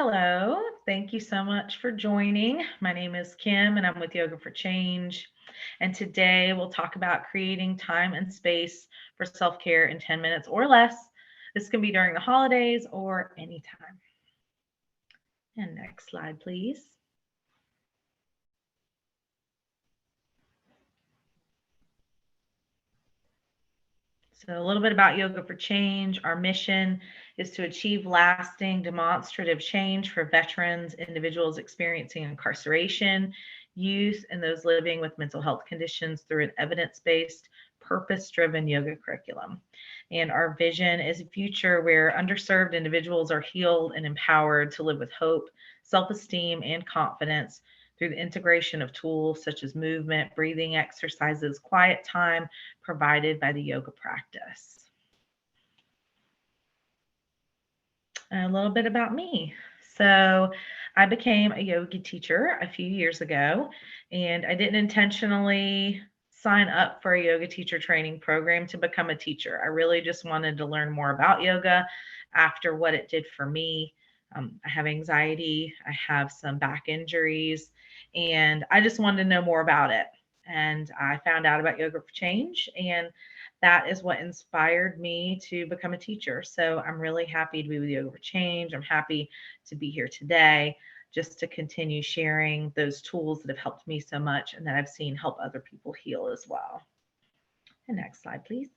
Hello, thank you so much for joining. My name is Kim and I'm with Yoga for Change. And today we'll talk about creating time and space for self care in 10 minutes or less. This can be during the holidays or anytime. And next slide, please. So, a little bit about Yoga for Change. Our mission is to achieve lasting demonstrative change for veterans, individuals experiencing incarceration, youth, and those living with mental health conditions through an evidence based, purpose driven yoga curriculum. And our vision is a future where underserved individuals are healed and empowered to live with hope, self esteem, and confidence through the integration of tools such as movement, breathing exercises, quiet time provided by the yoga practice. A little bit about me. So, I became a yoga teacher a few years ago, and I didn't intentionally sign up for a yoga teacher training program to become a teacher. I really just wanted to learn more about yoga after what it did for me. I have anxiety, I have some back injuries, and I just wanted to know more about it. And I found out about Yoga for Change, and that is what inspired me to become a teacher. So I'm really happy to be with Yoga for Change. I'm happy to be here today just to continue sharing those tools that have helped me so much and that I've seen help other people heal as well. And next slide, please.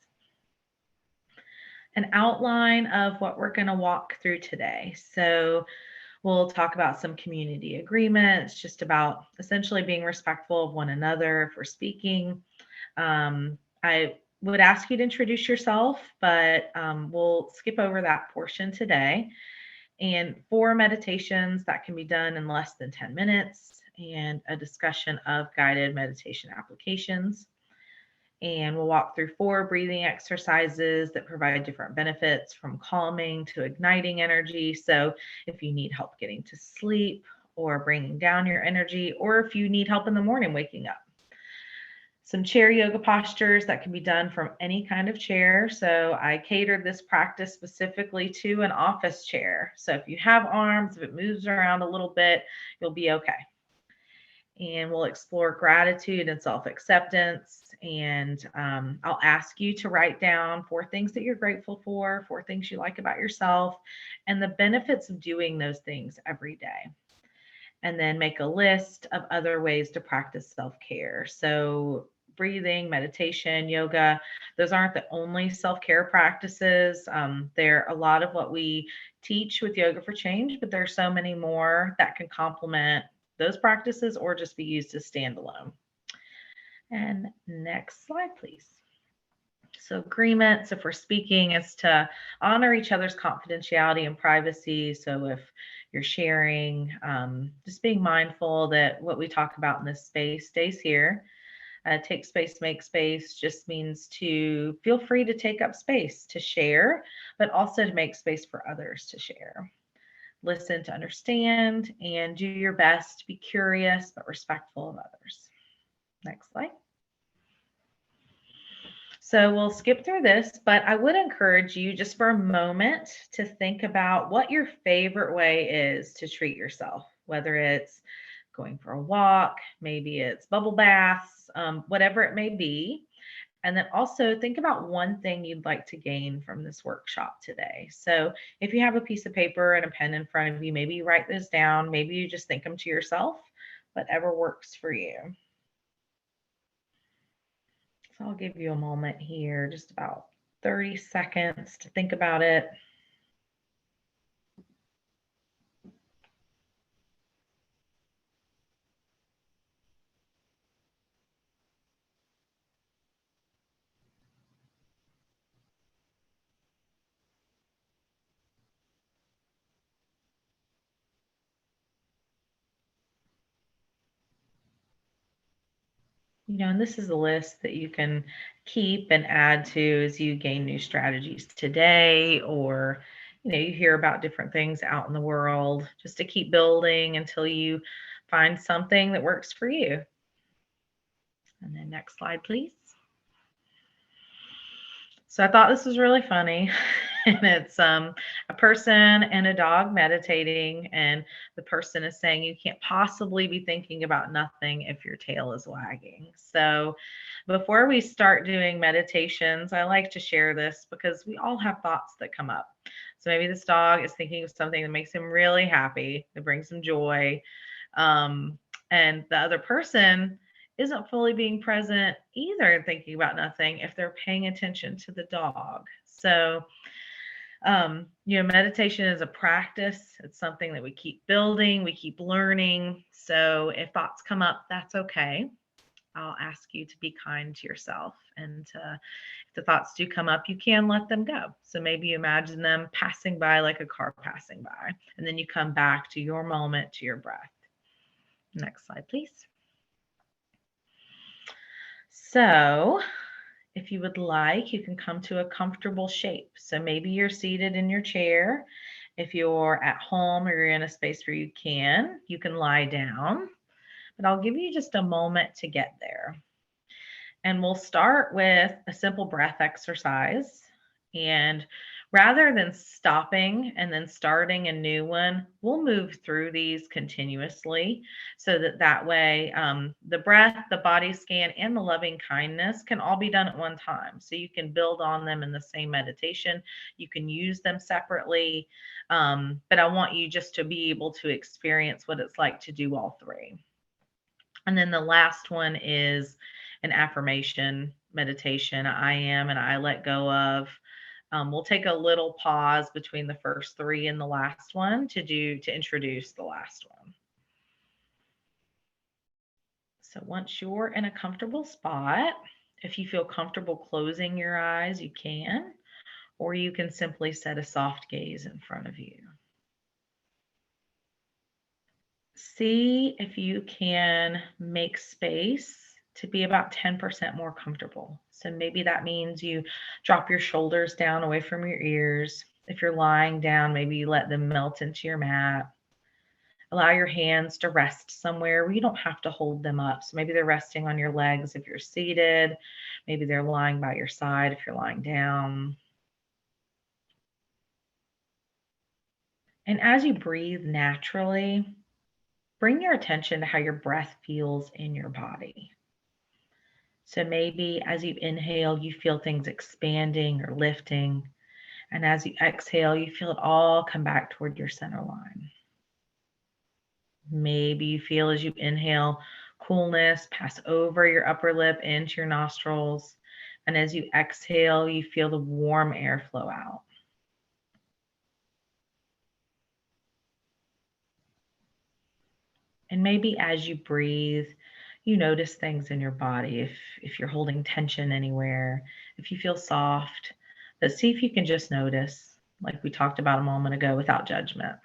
An outline of what we're going to walk through today. So we'll talk about some community agreements, just about essentially being respectful of one another if we're speaking. I would ask you to introduce yourself, but we'll skip over that portion today. And 4 meditations that can be done in less than 10 minutes, and a discussion of guided meditation applications. And we'll walk through 4 breathing exercises that provide different benefits from calming to igniting energy. So if you need help getting to sleep or bringing down your energy, or if you need help in the morning waking up. Some chair yoga postures that can be done from any kind of chair. So I catered this practice specifically to an office chair. So if you have arms, if it moves around a little bit, you'll be okay. And we'll explore gratitude and self-acceptance. And I'll ask you to write down 4 things that you're grateful for, 4 things you like about yourself, and the benefits of doing those things every day. And then make a list of other ways to practice self-care. So breathing, meditation, yoga, those aren't the only self-care practices. They're a lot of what we teach with Yoga for Change, but there's so many more that can complement those practices or just be used as standalone. And next slide, please. So agreements, if we're speaking, is to honor each other's confidentiality and privacy. So if you're sharing, just being mindful that what we talk about in this space stays here. Take space, make space just means to feel free to take up space to share, but also to make space for others to share. Listen to understand and do your best to be curious but respectful of others. Next slide. So we'll skip through this, but I would encourage you just for a moment to think about what your favorite way is to treat yourself, whether it's going for a walk, maybe it's bubble baths, whatever it may be. And then also think about one thing you'd like to gain from this workshop today. So if you have a piece of paper and a pen in front of you, maybe you write this down, maybe you just think them to yourself, whatever works for you. So I'll give you a moment here, just about 30 seconds to think about it. And this is a list that you can keep and add to as you gain new strategies today, or, you hear about different things out in the world, just to keep building until you find something that works for you. And then next slide, please. So I thought this was really funny. And it's a person and a dog meditating, and the person is saying you can't possibly be thinking about nothing if your tail is wagging. So before we start doing meditations, I like to share this because we all have thoughts that come up. So maybe this dog is thinking of something that makes him really happy, that brings him joy, um, and the other person isn't fully being present either and thinking about nothing if they're paying attention to the dog. So meditation is a practice. It's something that we keep building, we keep learning. So if thoughts come up, that's okay. I'll ask you to be kind to yourself. And if the thoughts do come up, you can let them go. So maybe you imagine them passing by like a car passing by, and then you come back to your moment, to your breath. Next slide, please. So if you would like, you can come to a comfortable shape. So maybe you're seated in your chair. If you're at home or you're in a space where you can lie down. But I'll give you just a moment to get there. And we'll start with a simple breath exercise. And rather than stopping and then starting a new one, we'll move through these continuously so that way the breath, the body scan, and the loving kindness can all be done at one time. So you can build on them in the same meditation. You can use them separately. But I want you just to be able to experience what it's like to do all three. And then the last one is an affirmation meditation. I am and I let go of. We'll take a little pause between the first three and the last one to introduce the last one. So once you're in a comfortable spot, if you feel comfortable closing your eyes, you can, or you can simply set a soft gaze in front of you. See if you can make space to be about 10% more comfortable. So maybe that means you drop your shoulders down away from your ears. If you're lying down, maybe you let them melt into your mat. Allow your hands to rest somewhere where you don't have to hold them up. So maybe they're resting on your legs if you're seated. Maybe they're lying by your side if you're lying down. And as you breathe naturally, bring your attention to how your breath feels in your body. So maybe as you inhale, you feel things expanding or lifting. And as you exhale, you feel it all come back toward your center line. Maybe you feel as you inhale, coolness pass over your upper lip into your nostrils. And as you exhale, you feel the warm air flow out. And maybe as you breathe, you notice things in your body. If you're holding tension anywhere, if you feel soft, but see if you can just notice, like we talked about a moment ago, without judgment.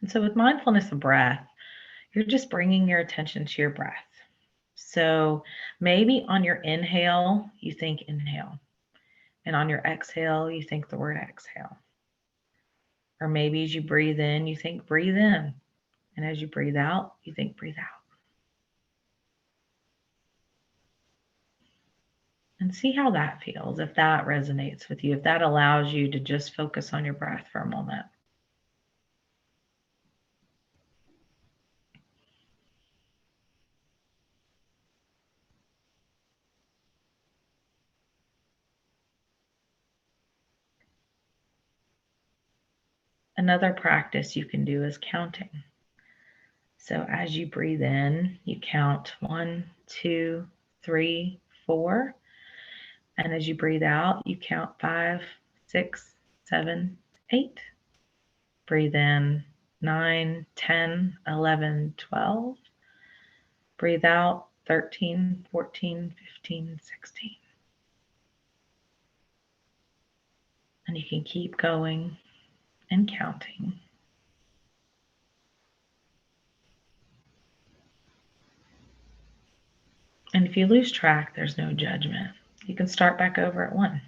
And so with mindfulness of breath, you're just bringing your attention to your breath. So maybe on your inhale, you think inhale. And on your exhale, you think the word exhale. Or maybe as you breathe in, you think breathe in. And as you breathe out, you think breathe out. And see how that feels, if that resonates with you, if that allows you to just focus on your breath for a moment. Another practice you can do is counting. So as you breathe in, you count 1, 2, 3, 4. And as you breathe out, you count 5, 6, 7, 8. Breathe in 9, 10, 11, 12. Breathe out 13, 14, 15, 16. And you can keep going and counting. And if you lose track, there's no judgment. You can start back over at 1.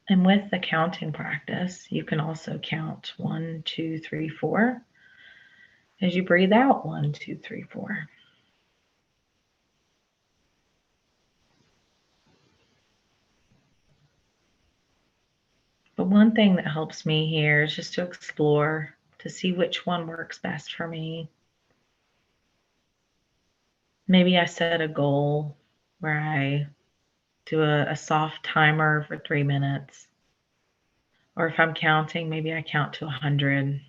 And with the counting practice, you can also count 1, 2, 3, 4 as you breathe out 1, 2, 3, 4. But one thing that helps me here is just to explore, to see which one works best for me. Maybe I set a goal where I do a soft timer for 3 minutes. Or if I'm counting, maybe I count to 100.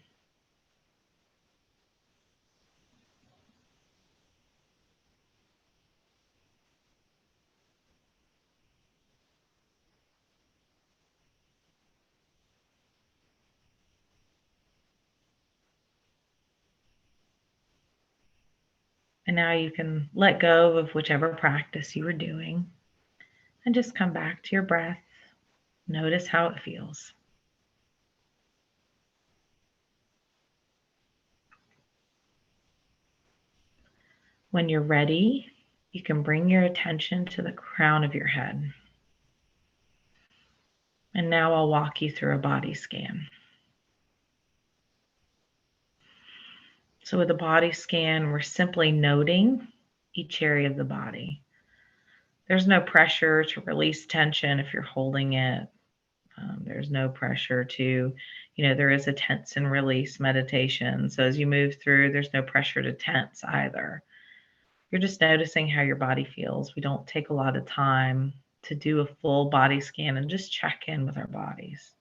And now you can let go of whichever practice you were doing and just come back to your breath. Notice how it feels. When you're ready, you can bring your attention to the crown of your head. And now I'll walk you through a body scan. So with a body scan, we're simply noting each area of the body. There's no pressure to release tension if you're holding it. There's no pressure to, there is a tense and release meditation. So as you move through, there's no pressure to tense either. You're just noticing how your body feels. We don't take a lot of time to do a full body scan and just check in with our bodies.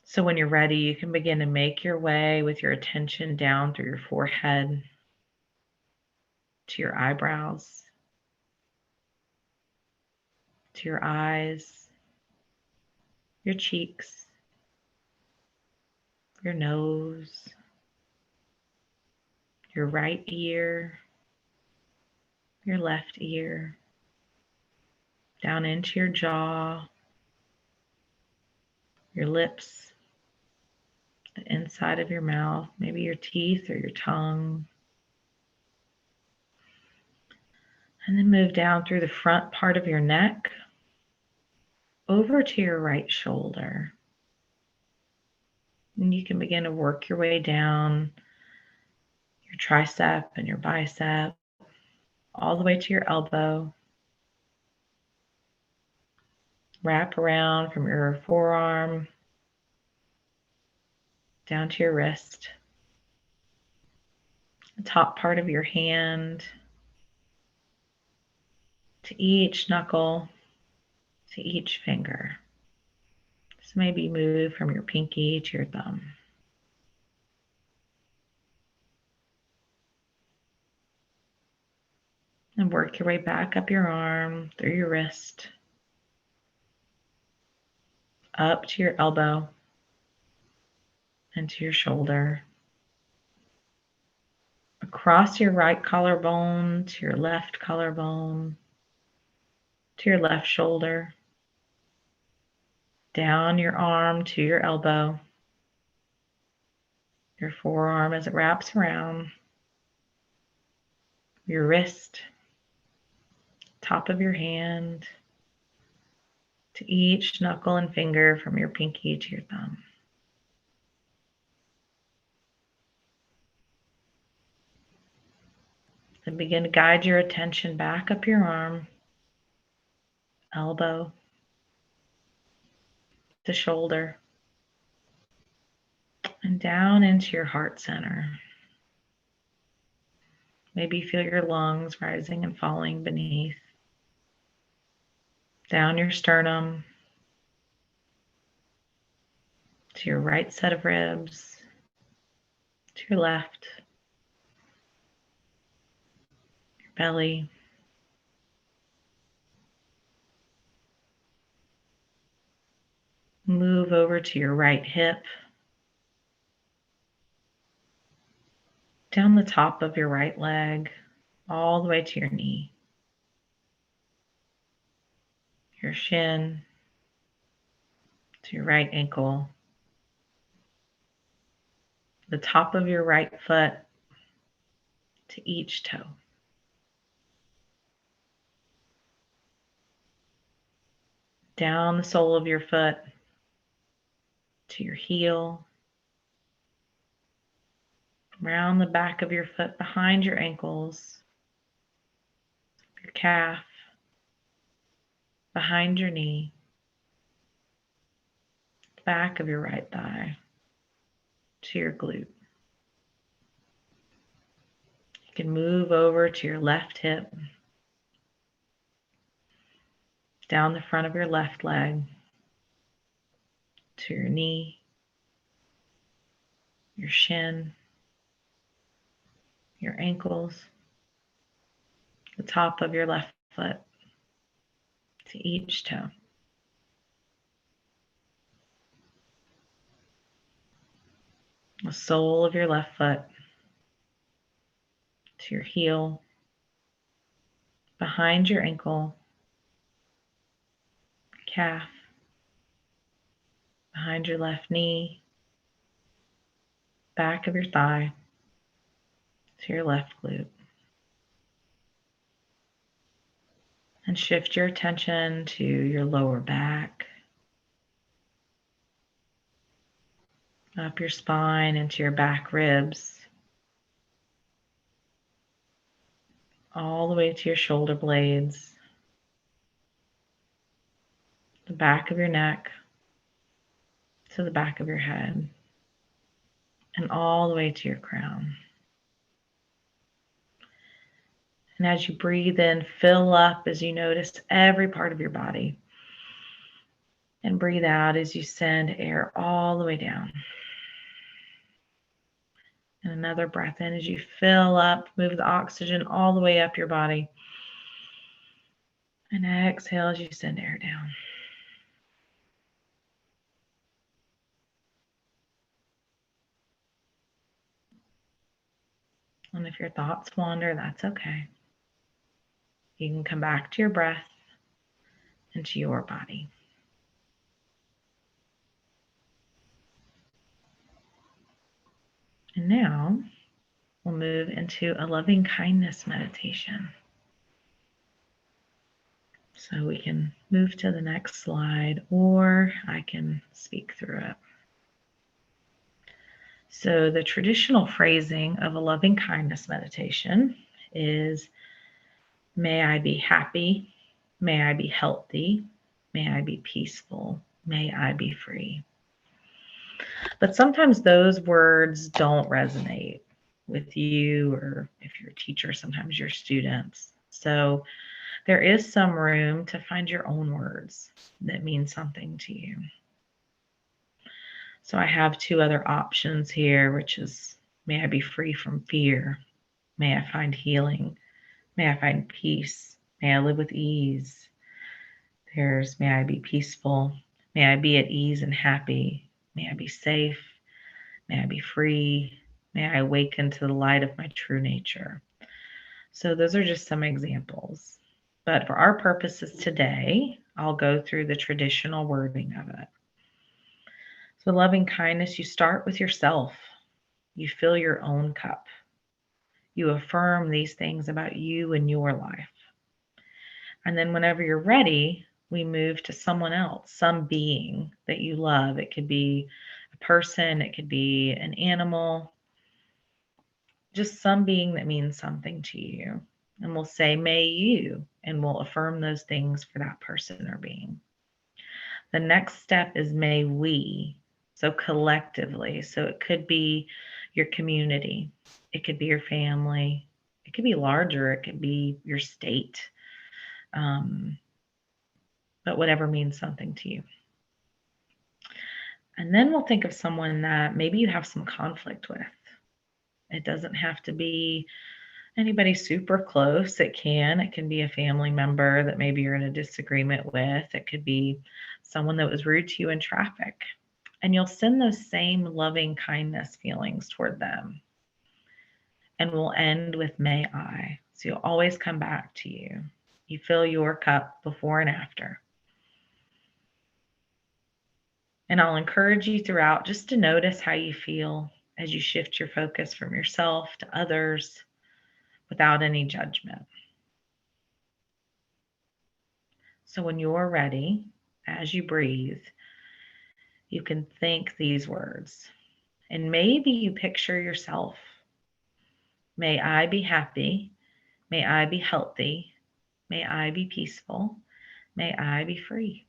So when you're ready, you can begin to make your way with your attention down through your forehead to your eyebrows, to your eyes, your cheeks, your nose, your right ear, your left ear, down into your jaw, your lips, the inside of your mouth, maybe your teeth or your tongue. And then move down through the front part of your neck, over to your right shoulder. And you can begin to work your way down your tricep and your bicep, all the way to your elbow. Wrap around from your forearm down to your wrist, the top part of your hand, to each knuckle, to each finger. So maybe move from your pinky to your thumb. And work your way back up your arm, through your wrist, up to your elbow, and to your shoulder, across your right collarbone to your left collarbone, to your left shoulder, down your arm to your elbow, your forearm as it wraps around, your wrist, top of your hand, to each knuckle and finger from your pinky to your thumb. Then begin to guide your attention back up your arm, elbow, the shoulder, and down into your heart center. Maybe feel your lungs rising and falling beneath. Down your sternum, to your right set of ribs, to your left, your belly. Move over to your right hip, down the top of your right leg, all the way to your knee, your shin, to your right ankle, the top of your right foot, to each toe. down the sole of your foot to your heel, around the back of your foot, behind your ankles, your calf, behind your knee, back of your right thigh, to your glute. You can move over to your left hip, down the front of your left leg, to your knee, your shin, your ankles, the top of your left foot, to each toe. The sole of your left foot, to your heel, behind your ankle, calf, behind your left knee, back of your thigh, to your left glute. And shift your attention to your lower back, up your spine into your back ribs, all the way to your shoulder blades, the back of your neck, to the back of your head, and all the way to your crown. And as you breathe in, fill up as you notice every part of your body. And breathe out as you send air all the way down. And another breath in as you fill up, move the oxygen all the way up your body. And exhale as you send air down. And if your thoughts wander, that's okay. You can come back to your breath and to your body. And now we'll move into a loving kindness meditation. So we can move to the next slide, or I can speak through it. So the traditional phrasing of a loving kindness meditation is, may I be happy, may I be healthy, may I be peaceful, may I be free. But sometimes those words don't resonate with you, or if you're a teacher, sometimes your students. So there is some room to find your own words that mean something to you. So I have two other options here, which is, may I be free from fear, may I find healing, may I find peace, may I live with ease. There's, may I be peaceful, may I be at ease and happy, may I be safe, may I be free, may I awaken to the light of my true nature. So those are just some examples. But for our purposes today, I'll go through the traditional wording of it. So loving kindness, you start with yourself. You fill your own cup. You affirm these things about you and your life. And then whenever you're ready, we move to someone else, some being that you love. It could be a person, it could be an animal, just some being that means something to you. And we'll say, may you, and we'll affirm those things for that person or being. The next step is may we, so collectively. So it could be your community, it could be your family, it could be larger, it could be your state, but whatever means something to you. And then we'll think of someone that maybe you have some conflict with. It doesn't have to be anybody super close. It can be a family member that maybe you're in a disagreement with. It could be someone that was rude to you in traffic. And you'll send those same loving kindness feelings toward them. And we'll end with may I. So you'll always come back to you. You fill your cup before and after. And I'll encourage you throughout just to notice how you feel as you shift your focus from yourself to others without any judgment. So when you're ready, as you breathe, you can think these words. And maybe you picture yourself. May I be happy. May I be healthy. May I be peaceful. May I be free.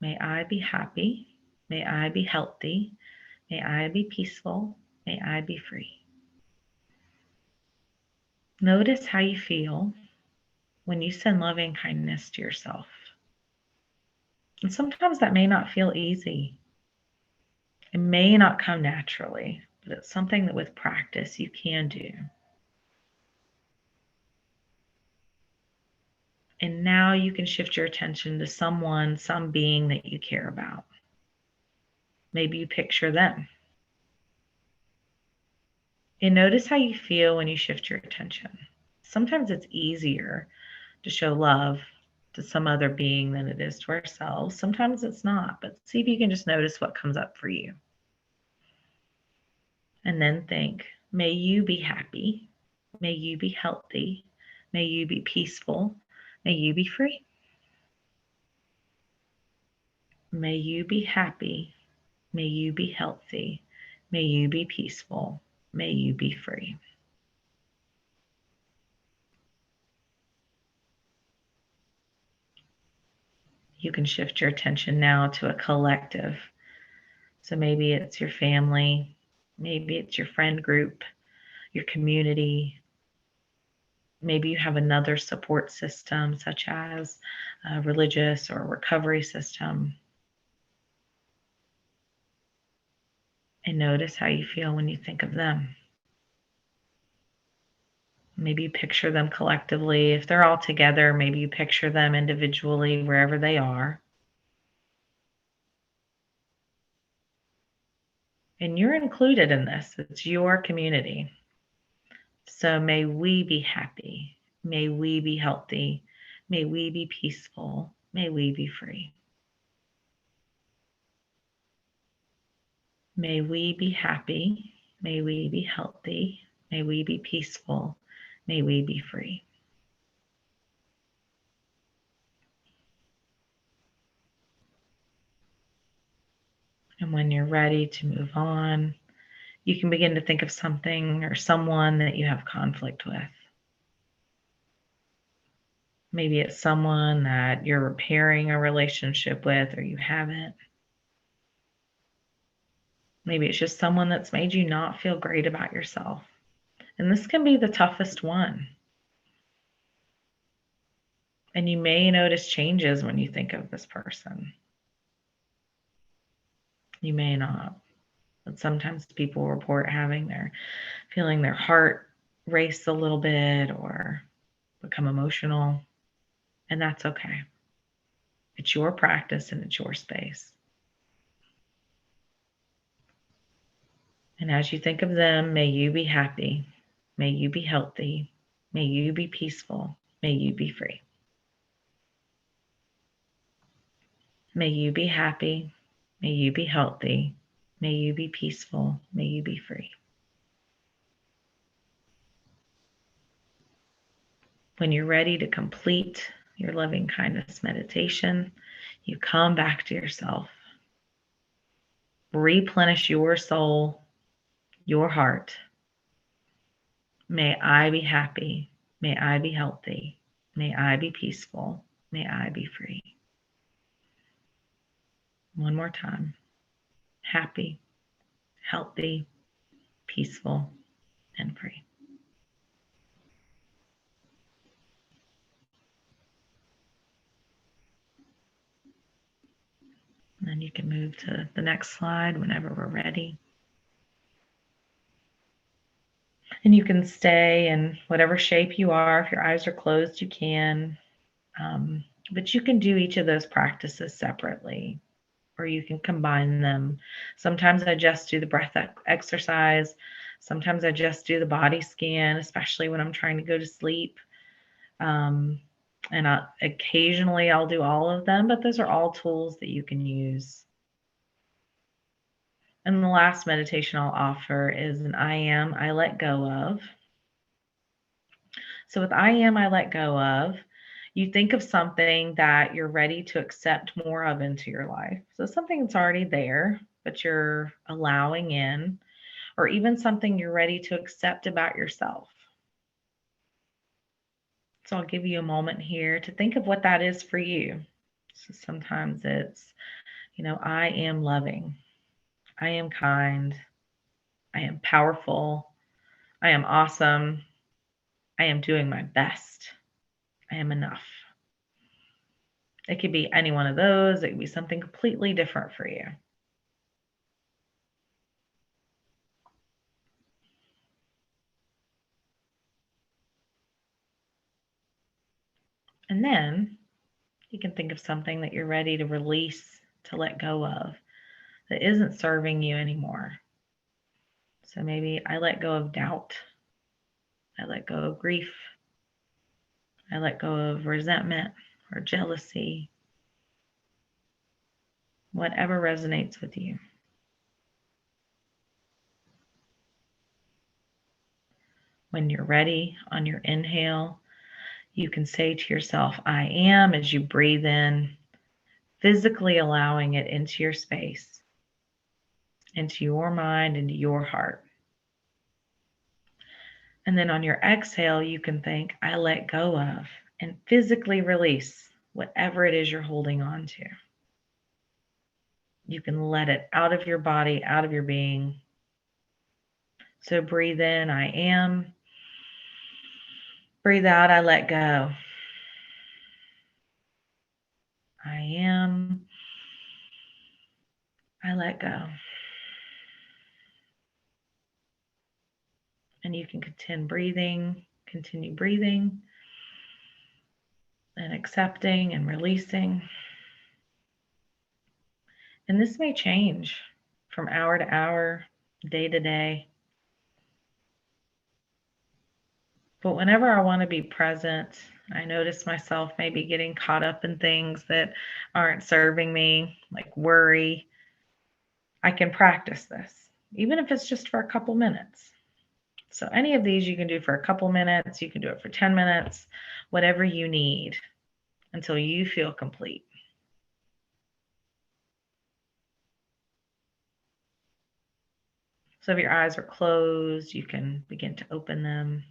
May I be happy. May I be healthy. May I be peaceful. May I be free. Notice how you feel when you send loving kindness to yourself. And sometimes that may not feel easy. It may not come naturally, but it's something that with practice you can do. And now you can shift your attention to someone, some being that you care about. Maybe you picture them. And notice how you feel when you shift your attention. Sometimes it's easier to show love to some other being than it is to ourselves. Sometimes it's not, but see if you can just notice what comes up for you. And then think, may you be happy. May you be healthy. May you be peaceful. May you be free. May you be happy. May you be healthy. May you be peaceful. May you be free. You can shift your attention now to a collective. So maybe it's your family, maybe it's your friend group, your community. Maybe you have another support system, such as a religious or recovery system. And notice how you feel when you think of them. Maybe you picture them collectively. If they're all together, maybe you picture them individually wherever they are. And you're included in this. It's your community. So may we be happy. May we be healthy. May we be peaceful. May we be free. May we be happy. May we be healthy. May we be peaceful. May we be free. And when you're ready to move on, you can begin to think of something or someone that you have conflict with. Maybe it's someone that you're repairing a relationship with or you haven't. Maybe it's just someone that's made you not feel great about yourself. And this can be the toughest one. And you may notice changes when you think of this person. You may not. But sometimes people report feeling their heart race a little bit or become emotional. And that's okay. It's your practice and it's your space. And as you think of them, may you be happy. May you be healthy. May you be peaceful. May you be free. May you be happy. May you be healthy. May you be peaceful. May you be free. When you're ready to complete your loving kindness meditation, you come back to yourself. Replenish your soul, your heart. May I be happy. May I be healthy. May I be peaceful. May I be free. One more time. Happy, healthy, peaceful, and free. And then you can move to the next slide whenever we're ready. And you can stay in whatever shape you are. If your eyes are closed, you can. But you can do each of those practices separately, or you can combine them. Sometimes I just do the breath exercise. Sometimes I just do the body scan, especially when I'm trying to go to sleep. And occasionally I'll do all of them, but those are all tools that you can use. And the last meditation I'll offer is an I let go of. So with I let go of, You think of something that you're ready to accept more of into your life. So something that's already there, but you're allowing in, or even something you're ready to accept about yourself. So I'll give you a moment here to think of what that is for you. So sometimes it's, I am loving, I am kind, I am powerful, I am awesome, I am doing my best, I am enough. It could be any one of those, it could be something completely different for you. And then you can think of something that you're ready to release, to let go of, that isn't serving you anymore. So maybe I let go of doubt, I let go of grief, I let go of resentment or jealousy, whatever resonates with you. When you're ready, on your inhale, you can say to yourself, I am, as you breathe in, physically allowing it into your space, into your mind, into your heart. And then on your exhale, you can think, I let go of, and physically release whatever it is you're holding on to. You can let it out of your body, out of your being. So breathe in, I am. Breathe out, I let go. I am. I let go. And you can continue breathing and accepting and releasing. And this may change from hour to hour, day to day. But whenever I want to be present, I notice myself maybe getting caught up in things that aren't serving me, like worry. I can practice this, even if it's just for a couple minutes. So any of these you can do for a couple minutes, you can do it for 10 minutes, whatever you need until you feel complete. So if your eyes are closed, you can begin to open them.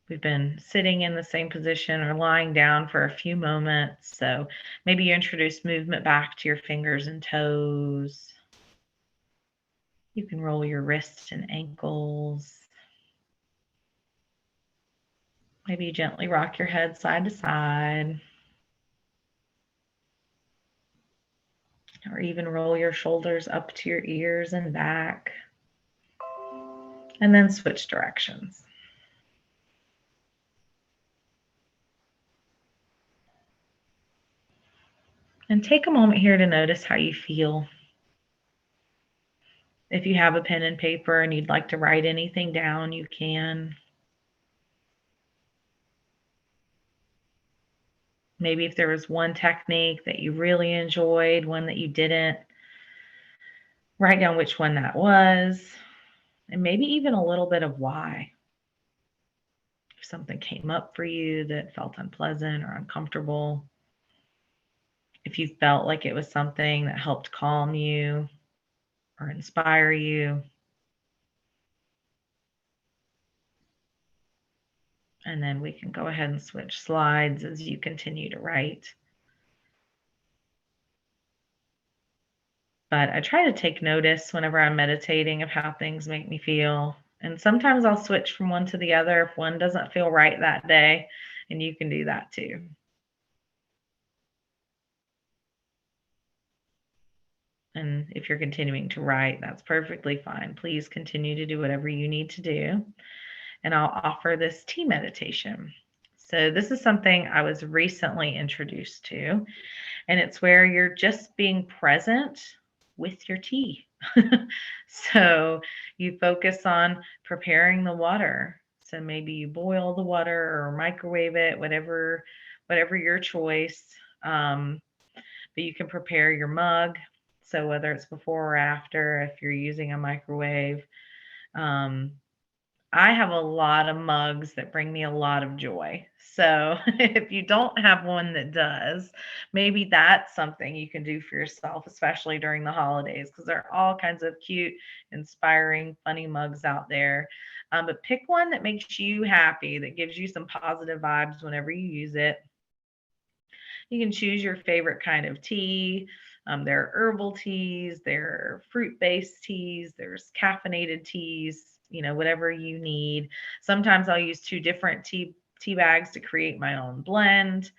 We've been sitting in the same position or lying down for a few moments. So maybe you introduce movement back to your fingers and toes. You can roll your wrists and ankles. Maybe you gently rock your head side to side. Or even roll your shoulders up to your ears and back. And then switch directions. And take a moment here to notice how you feel. If you have a pen and paper and you'd like to write anything down, you can. Maybe if there was one technique that you really enjoyed, one that you didn't, write down which one that was, and maybe even a little bit of why. If something came up for you that felt unpleasant or uncomfortable, if you felt like it was something that helped calm you or inspire you. And then we can go ahead and switch slides as you continue to write. But I try to take notice whenever I'm meditating of how things make me feel. And sometimes I'll switch from one to the other if one doesn't feel right that day, and you can do that too. And if you're continuing to write, that's perfectly fine. Please continue to do whatever you need to do. And I'll offer this tea meditation. So this is something I was recently introduced to, and it's where you're just being present with your tea. So you focus on preparing the water. So maybe you boil the water or microwave it, whatever your choice. But you can prepare your mug. So whether it's before or after, if you're using a microwave, um, I have a lot of mugs that bring me a lot of joy. So if you don't have one that does, maybe that's something you can do for yourself, especially during the holidays, because there are all kinds of cute, inspiring, funny mugs out there. But pick one that makes you happy, that gives you some positive vibes whenever you use it. You can choose your favorite kind of tea. There are herbal teas, there are fruit based teas, there's caffeinated teas, whatever you need. Sometimes I'll use two different tea bags to create my own blend.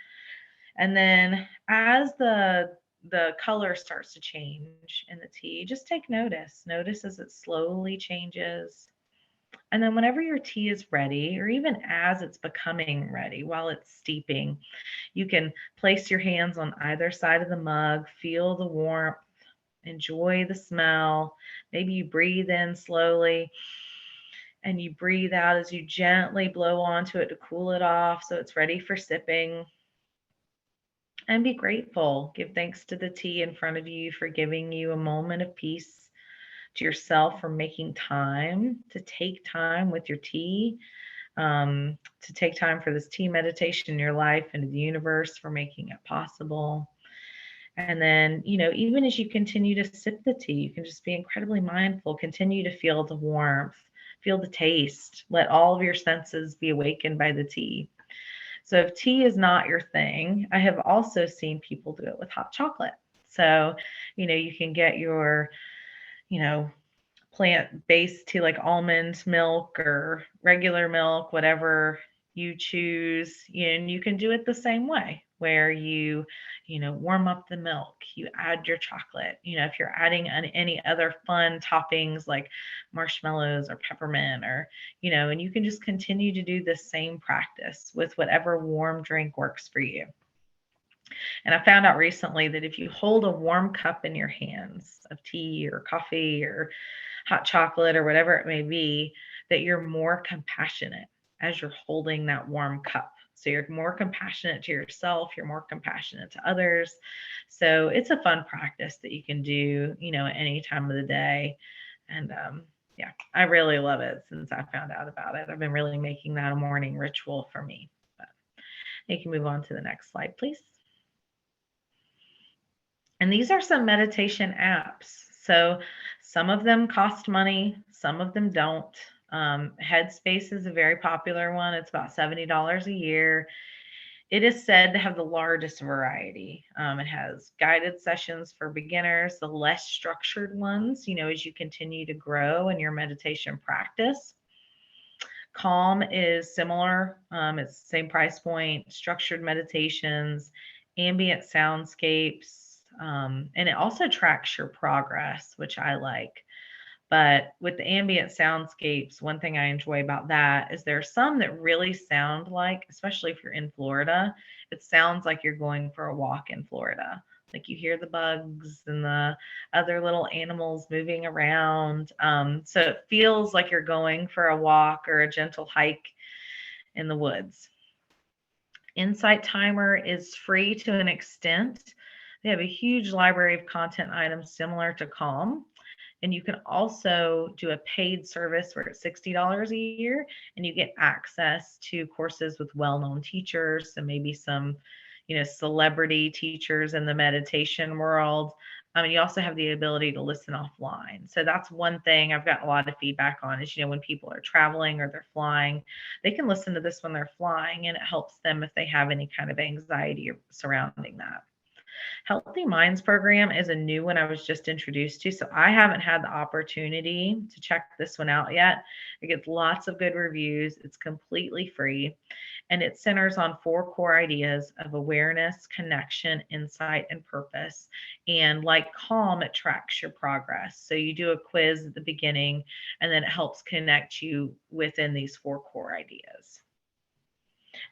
And then as the color starts to change in the tea, just take notice. Notice as it slowly changes. And then whenever your tea is ready, or even as it's becoming ready while it's steeping, you can place your hands on either side of the mug, feel the warmth, enjoy the smell. Maybe you breathe in slowly and you breathe out as you gently blow onto it to cool it off so it's ready for sipping. And be grateful. Give thanks to the tea in front of you for giving you a moment of peace, to yourself for making time to take time with your tea, to take time for this tea meditation in your life, and to the universe for making it possible. And then, even as you continue to sip the tea, you can just be incredibly mindful, continue to feel the warmth, feel the taste, let all of your senses be awakened by the tea. So if tea is not your thing, I have also seen people do it with hot chocolate. So, you can get your, you know, plant-based tea like almond milk or regular milk, whatever you choose, and you can do it the same way where you warm up the milk, you add your chocolate, if you're adding any other fun toppings like marshmallows or peppermint or and you can just continue to do the same practice with whatever warm drink works for you. And I found out recently that if you hold a warm cup in your hands of tea or coffee or hot chocolate or whatever it may be, that you're more compassionate as you're holding that warm cup. So you're more compassionate to yourself, you're more compassionate to others. So it's a fun practice that you can do, at any time of the day. And yeah, I really love it since I found out about it. I've been really making that a morning ritual for me. But you can move on to the next slide, please. And these are some meditation apps. So some of them cost money, some of them don't. Headspace is a very popular one. It's about $70 a year. It is said to have the largest variety. It has guided sessions for beginners, the less structured ones, as you continue to grow in your meditation practice. Calm is similar. It's the same price point, structured meditations, ambient soundscapes, and it also tracks your progress, which I like. But with the ambient soundscapes, one thing I enjoy about that is there are some that really sound like, especially if you're in Florida, it sounds like you're going for a walk in Florida. Like you hear the bugs and the other little animals moving around. So it feels like you're going for a walk or a gentle hike in the woods. Insight Timer is free to an extent. They have a huge library of content items similar to Calm. And you can also do a paid service where it's $60 a year and you get access to courses with well-known teachers and maybe some, celebrity teachers in the meditation world. You also have the ability to listen offline. So that's one thing I've gotten a lot of feedback on is, when people are traveling or they're flying, they can listen to this when they're flying and it helps them if they have any kind of anxiety surrounding that. Healthy Minds program is a new one I was just introduced to. So I haven't had the opportunity to check this one out yet. It gets lots of good reviews. It's completely free. And it centers on 4 core ideas of awareness, connection, insight, and purpose. And like Calm, it tracks your progress. So you do a quiz at the beginning, and then it helps connect you within these 4 core ideas.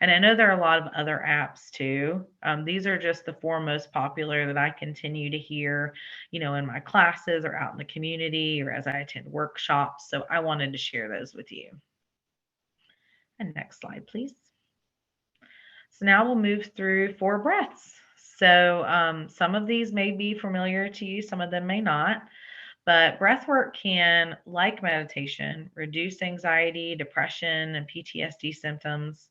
And I know there are a lot of other apps too. These are just the 4 most popular that I continue to hear, in my classes or out in the community or as I attend workshops. So I wanted to share those with you. And next slide, please. So now we'll move through 4 breaths. So some of these may be familiar to you, some of them may not. But breath work can, like meditation, reduce anxiety, depression, and PTSD symptoms.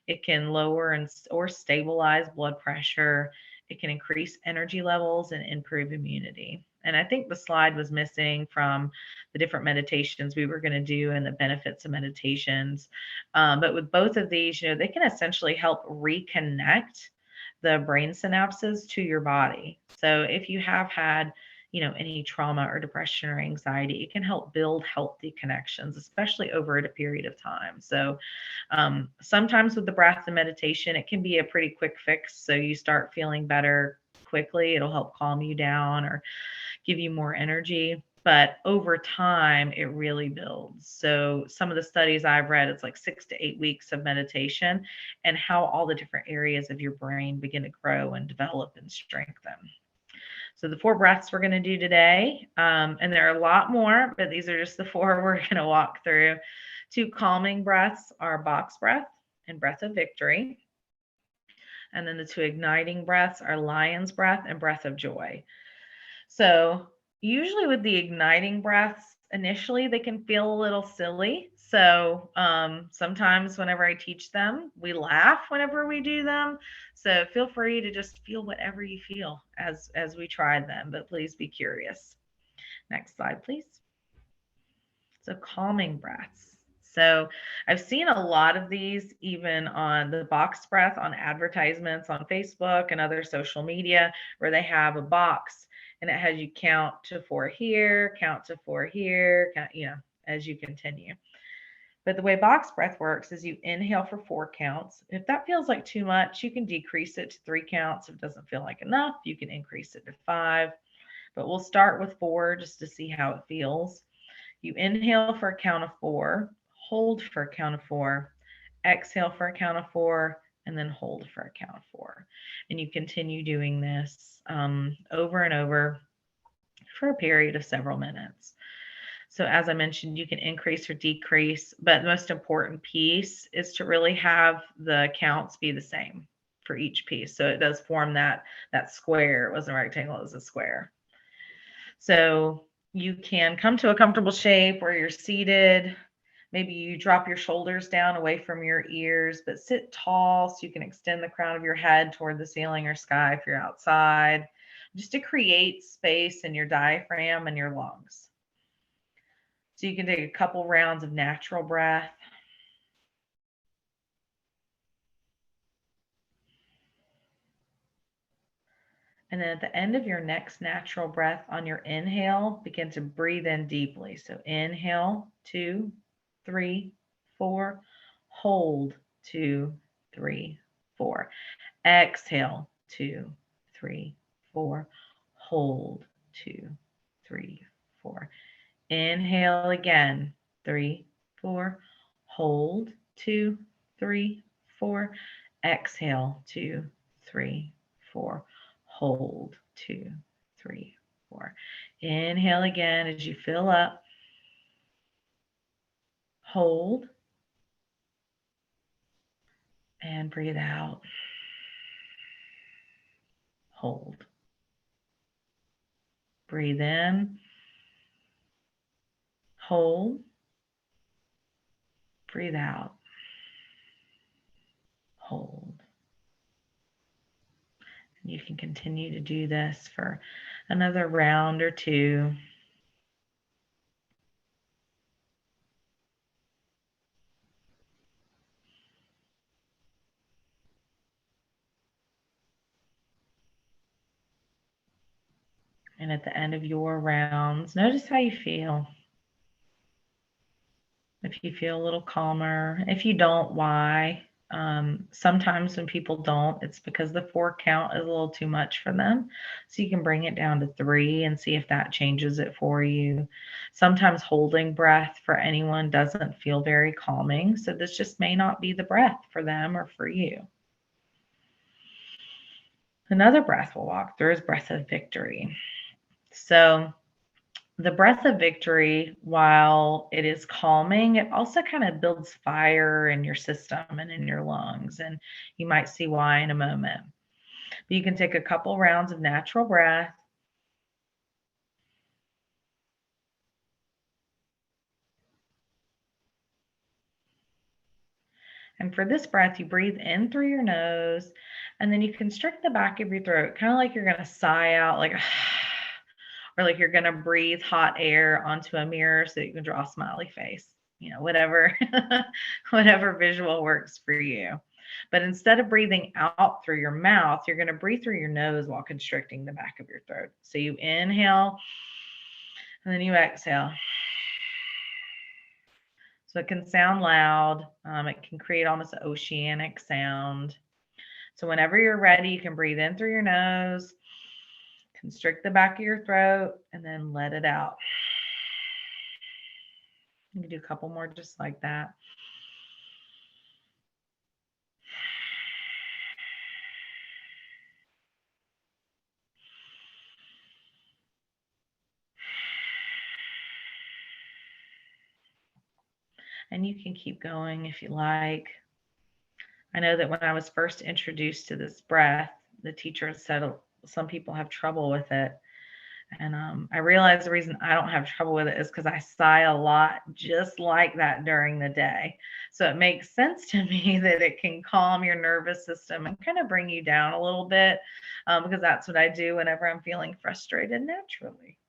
It can lower or stabilize blood pressure. It can increase energy levels and improve immunity. And I think the slide was missing from the different meditations we were going to do and the benefits of meditations. But with both of these, they can essentially help reconnect the brain synapses to your body. So if you have had any trauma or depression or anxiety, it can help build healthy connections, especially over a period of time. So sometimes with the breath and meditation, it can be a pretty quick fix. So you start feeling better quickly. It'll help calm you down or give you more energy. But over time, it really builds. So some of the studies I've read, it's like 6 to 8 weeks of meditation and how all the different areas of your brain begin to grow and develop and strengthen. So the 4 breaths we're going to do today, and there are a lot more, but these are just the 4 we're going to walk through. 2 calming breaths are box breath and breath of victory. And then the 2 igniting breaths are lion's breath and breath of joy. So usually with the igniting breaths, initially they can feel a little silly. So sometimes whenever I teach them, we laugh whenever we do them. So feel free to just feel whatever you feel as we try them, but please be curious. Next slide, please. So calming breaths. So I've seen a lot of these even on the box breath on advertisements on Facebook and other social media where they have a box and it has you count to 4 here, count to 4 here, count, as you continue. But the way box breath works is you inhale for 4 counts. If that feels like too much, you can decrease it to 3 counts. If it doesn't feel like enough, you can increase it to 5. But we'll start with 4 just to see how it feels. You inhale for a count of 4, hold for a count of 4, exhale for a count of 4, and then hold for a count of 4. And you continue doing this over and over for a period of several minutes. So as I mentioned, you can increase or decrease, but the most important piece is to really have the counts be the same for each piece. So it does form that square. It wasn't a rectangle, it was a square. So you can come to a comfortable shape where you're seated. Maybe you drop your shoulders down away from your ears, but sit tall so you can extend the crown of your head toward the ceiling or sky if you're outside, just to create space in your diaphragm and your lungs. So you can take a couple rounds of natural breath. And then at the end of your next natural breath on your inhale, begin to breathe in deeply. So inhale, 2, 3, 4. Hold, 2, 3, 4. Exhale, 2, 3, 4. Hold, 2, 3, 4. Inhale again, 3, 4. Hold, 2, 3, 4. Exhale, 2, 3, 4. Hold, 2, 3, 4. Inhale again as you fill up. Hold. And breathe out. Hold. Breathe in. Hold. Breathe out. Hold. And you can continue to do this for another round or 2. And at the end of your rounds, notice how you feel. If you feel a little calmer. If you don't, why? Sometimes when people don't, it's because the 4 count is a little too much for them. So you can bring it down to 3 and see if that changes it for you. Sometimes holding breath for anyone doesn't feel very calming. So this just may not be the breath for them or for you. Another breath we'll walk through is breath of victory. So the breath of victory, while it is calming, it also kind of builds fire in your system and in your lungs. And you might see why in a moment. But you can take a couple rounds of natural breath. And for this breath, you breathe in through your nose, and then you constrict the back of your throat, kind of like you're going to sigh out, like, or like you're going to breathe hot air onto a mirror so you can draw a smiley face, whatever, whatever visual works for you. But instead of breathing out through your mouth, you're going to breathe through your nose while constricting the back of your throat. So you inhale and then you exhale. So it can sound loud. It can create almost an oceanic sound. So whenever you're ready, you can breathe in through your nose, constrict the back of your throat, and then let it out. You can do a couple more just like that. And you can keep going if you like. I know that when I was first introduced to this breath, the teacher said some people have trouble with it. And I realized the reason I don't have trouble with it is because I sigh a lot just like that during the day. So it makes sense to me that it can calm your nervous system and kind of bring you down a little bit, because that's what I do whenever I'm feeling frustrated naturally.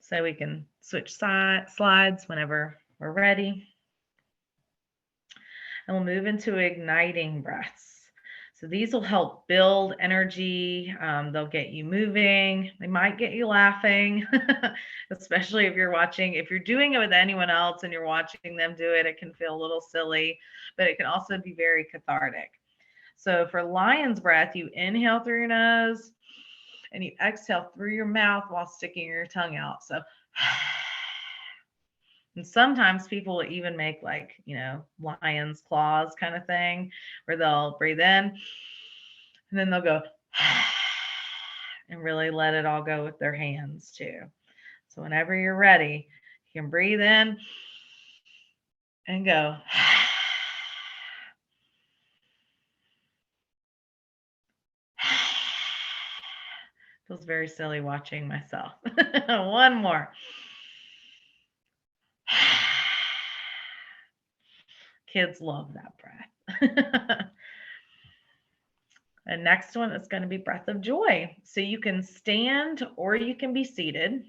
So we can switch slides whenever we're ready. And we'll move into igniting breaths. So these will help build energy. They'll get you moving. They might get you laughing, especially if you're doing it with anyone else and you're watching them do it, it can feel a little silly, but it can also be very cathartic. So for lion's breath, you inhale through your nose and you exhale through your mouth while sticking your tongue out. So and sometimes people will even make like, lion's claws kind of thing where they'll breathe in and then they'll go and really let it all go with their hands too. So whenever you're ready, you can breathe in and go. Feels very silly watching myself. One more. Kids love that breath. And next one is going to be breath of joy. So you can stand or you can be seated.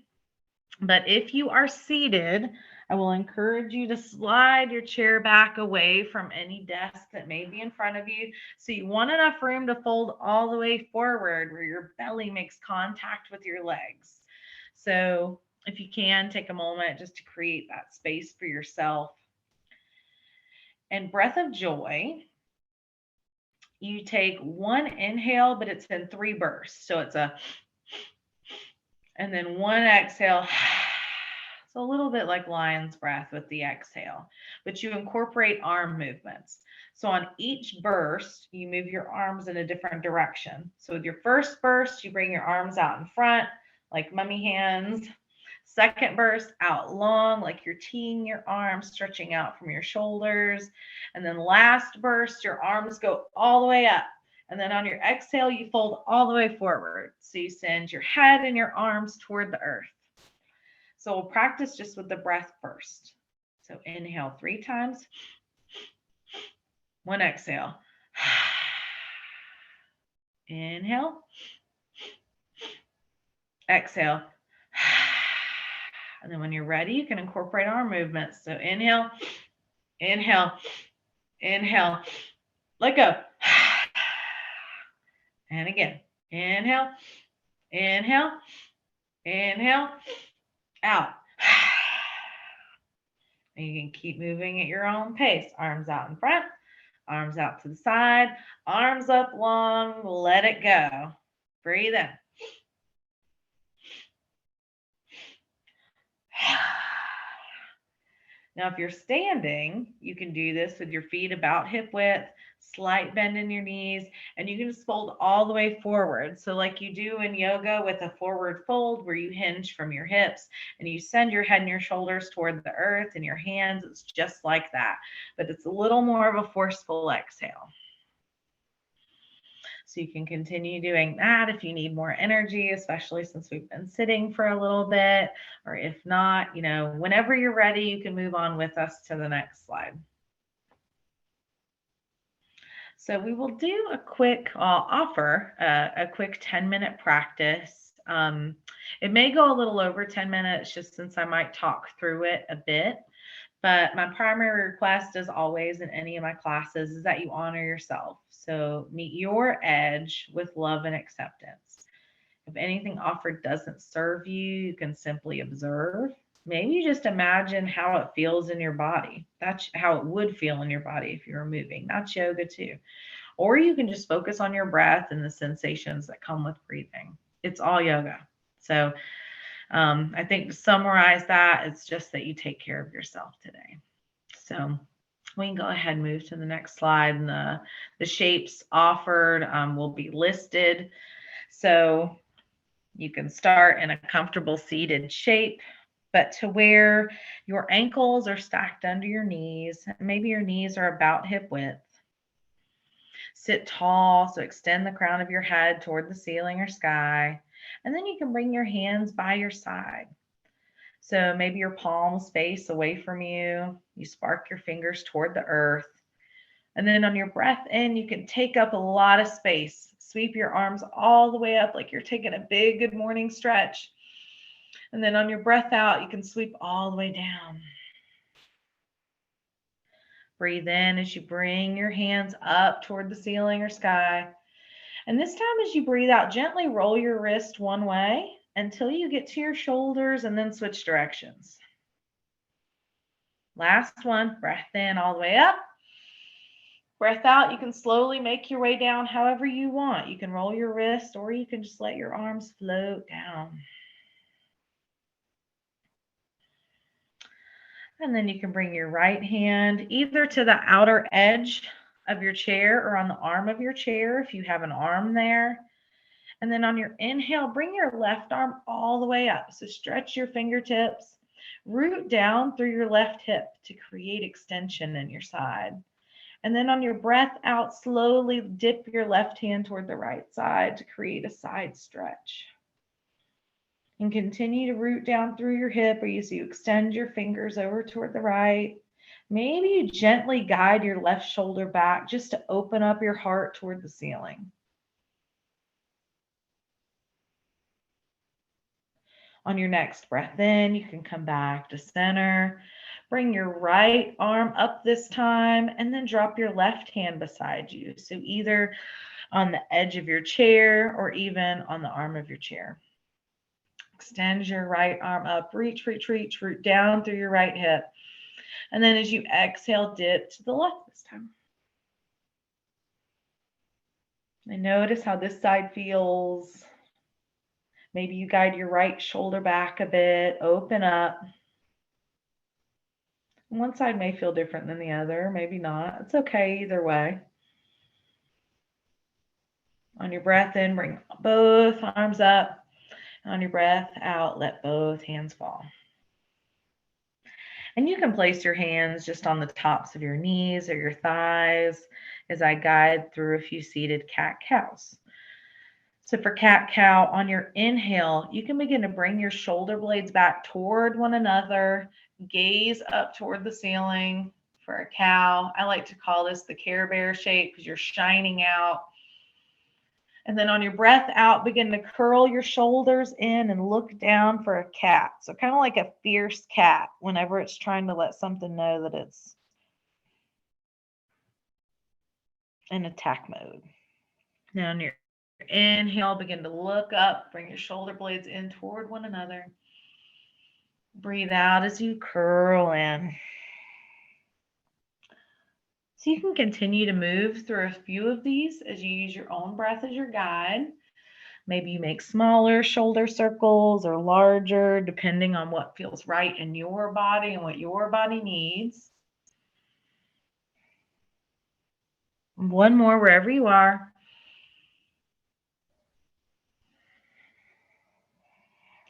But if you are seated, I will encourage you to slide your chair back away from any desk that may be in front of you. So you want enough room to fold all the way forward where your belly makes contact with your legs. So if you can, take a moment just to create that space for yourself. And breath of joy, you take one inhale, but it's in 3 bursts. So it's and then one exhale. It's a little bit like lion's breath with the exhale, but you incorporate arm movements. So on each burst, you move your arms in a different direction. So with your first burst, you bring your arms out in front, like mummy hands. Second burst, out long, like you're teeing your arms, stretching out from your shoulders. And then last burst, your arms go all the way up. And then on your exhale, you fold all the way forward. So you send your head and your arms toward the earth. So we'll practice just with the breath first. So inhale 3 times. One exhale. Inhale. Exhale. And then when you're ready, you can incorporate arm movements. So inhale, inhale, inhale, let go. And again, inhale, inhale, inhale, out. And you can keep moving at your own pace. Arms out in front, arms out to the side, arms up long, let it go. Breathe in. Now, if you're standing, you can do this with your feet about hip width, slight bend in your knees, and you can just fold all the way forward. So like you do in yoga with a forward fold where you hinge from your hips and you send your head and your shoulders toward the earth and your hands, it's just like that, but it's a little more of a forceful exhale. So you can continue doing that if you need more energy, especially since we've been sitting for a little bit, or if not, whenever you're ready, you can move on with us to the next slide. So we will do a quick, I'll offer a quick 10-minute practice. It may go a little over 10 minutes just since I might talk through it a bit. But my primary request, as always in any of my classes, is that you honor yourself. So meet your edge with love and acceptance. If anything offered doesn't serve you, you can simply observe. Maybe you just imagine how it feels in your body. That's how it would feel in your body if you were moving. That's yoga too. Or you can just focus on your breath and the sensations that come with breathing. It's all yoga. So I think to summarize that, it's just that you take care of yourself today. So we can go ahead and move to the next slide. And the shapes offered will be listed. So you can start in a comfortable seated shape, but to where your ankles are stacked under your knees. Maybe your knees are about hip width. Sit tall, so extend the crown of your head toward the ceiling or sky. And then you can bring your hands by your side. So maybe your palms face away from you. You spark your fingers toward the earth. And then on your breath in, you can take up a lot of space. Sweep your arms all the way up like you're taking a big good morning stretch. And then on your breath out, you can sweep all the way down. Breathe in as you bring your hands up toward the ceiling or sky. And this time, as you breathe out, gently roll your wrist one way until you get to your shoulders and then switch directions. Last one, breath in all the way up. Breath out, you can slowly make your way down however you want. You can roll your wrist or you can just let your arms float down. And then you can bring your right hand either to the outer edge of your chair or on the arm of your chair if you have an arm there. And then on your inhale, bring your left arm all the way up. So stretch your fingertips, root down through your left hip to create extension in your side. And then on your breath out, slowly dip your left hand toward the right side to create a side stretch. And continue to root down through your hip or as you extend your fingers over toward the right. Maybe you gently guide your left shoulder back just to open up your heart toward the ceiling. On your next breath in, you can come back to center. Bring your right arm up this time and then drop your left hand beside you. So either on the edge of your chair or even on the arm of your chair. Extend your right arm up, reach, root down through your right hip. And then as you exhale, dip to the left this time. And notice how this side feels. Maybe you guide your right shoulder back a bit, open up. One side may feel different than the other, maybe not. It's okay either way. On your breath in, bring both arms up. On your breath out, let both hands fall. And you can place your hands just on the tops of your knees or your thighs as I guide through a few seated cat-cows. So for cat-cow, on your inhale, you can begin to bring your shoulder blades back toward one another, gaze up toward the ceiling. For a cow, I like to call this the Care Bear shape because you're shining out. And then on your breath out, begin to curl your shoulders in and look down for a cat. So kind of like a fierce cat whenever it's trying to let something know that it's in attack mode. Now on your inhale, begin to look up, bring your shoulder blades in toward one another. Breathe out as you curl in. So you can continue to move through a few of these as you use your own breath as your guide. Maybe you make smaller shoulder circles or larger, depending on what feels right in your body and what your body needs. One more wherever you are.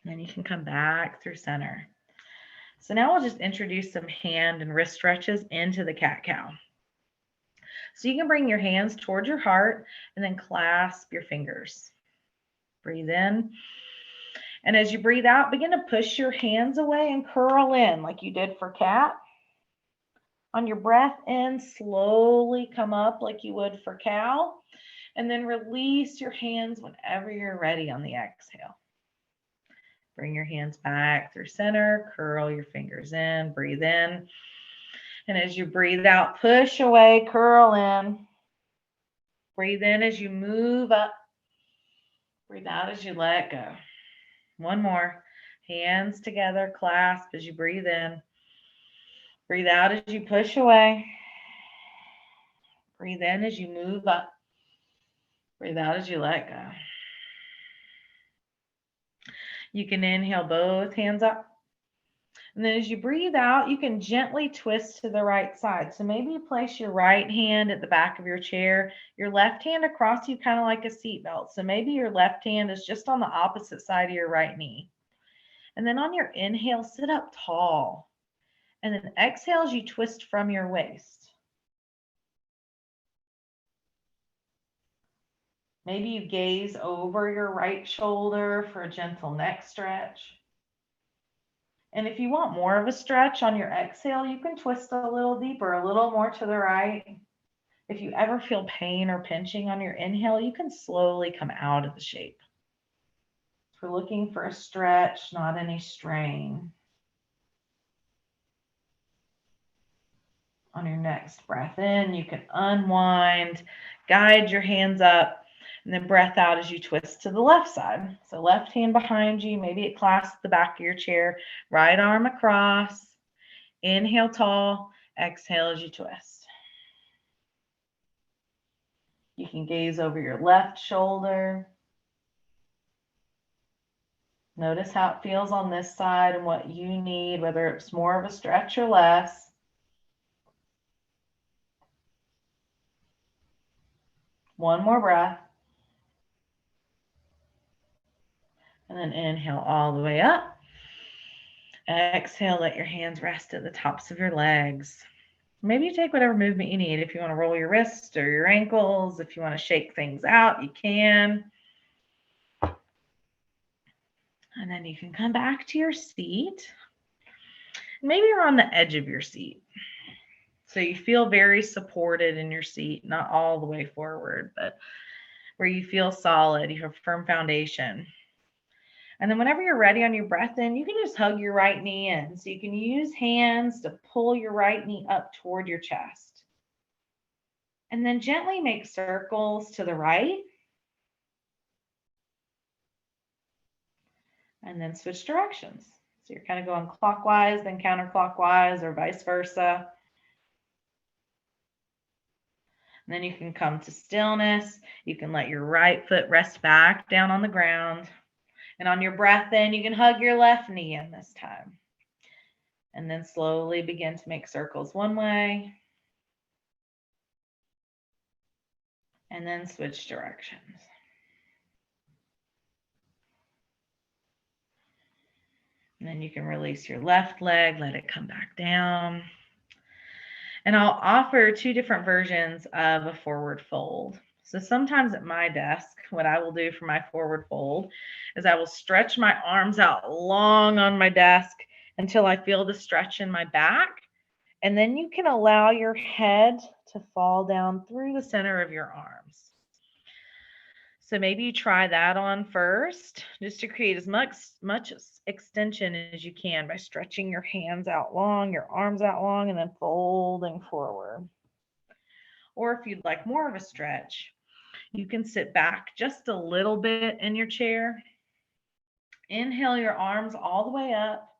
And then you can come back through center. So now we'll just introduce some hand and wrist stretches into the cat-cow. So you can bring your hands towards your heart and then clasp your fingers. Breathe in. And as you breathe out, begin to push your hands away and curl in like you did for cat. On your breath in, slowly come up like you would for cow, and then release your hands whenever you're ready on the exhale. Bring your hands back through center, curl your fingers in, breathe in. And as you breathe out, push away, curl in. Breathe in as you move up. Breathe out as you let go. One more. Hands together, clasp as you breathe in. Breathe out as you push away. Breathe in as you move up. Breathe out as you let go. You can inhale both hands up. And then as you breathe out, you can gently twist to the right side. So maybe you place your right hand at the back of your chair, your left hand across you, kind of like a seatbelt. So maybe your left hand is just on the opposite side of your right knee. And then on your inhale, sit up tall. And then exhale as you twist from your waist. Maybe you gaze over your right shoulder for a gentle neck stretch. And if you want more of a stretch on your exhale, you can twist a little deeper, a little more to the right. If you ever feel pain or pinching on your inhale, you can slowly come out of the shape. We're looking for a stretch, not any strain. On your next breath in, you can unwind, guide your hands up, and then breath out as you twist to the left side. So left hand behind you, maybe it clasps the back of your chair, right arm across. Inhale tall, exhale as you twist. You can gaze over your left shoulder. Notice how it feels on this side and what you need, whether it's more of a stretch or less. One more breath. And then inhale all the way up. Exhale, let your hands rest at the tops of your legs. Maybe you take whatever movement you need. If you want to roll your wrists or your ankles, if you want to shake things out, you can. And then you can come back to your seat. Maybe you're on the edge of your seat. So you feel very supported in your seat, not all the way forward, but where you feel solid, you have a firm foundation. And then whenever you're ready on your breath in, you can just hug your right knee in. So you can use hands to pull your right knee up toward your chest. And then gently make circles to the right. And then switch directions. So you're kind of going clockwise, then counterclockwise, or vice versa. And then you can come to stillness. You can let your right foot rest back down on the ground. And on your breath in, you can hug your left knee in this time. And then slowly begin to make circles one way. And then switch directions. And then you can release your left leg, let it come back down. And I'll offer two different versions of a forward fold. So sometimes at my desk, what I will do for my forward fold is I will stretch my arms out long on my desk until I feel the stretch in my back. And then you can allow your head to fall down through the center of your arms. So maybe you try that on first, just to create as much extension as you can by stretching your hands out long, your arms out long, and then folding forward. Or if you'd like more of a stretch, you can sit back just a little bit in your chair. Inhale your arms all the way up,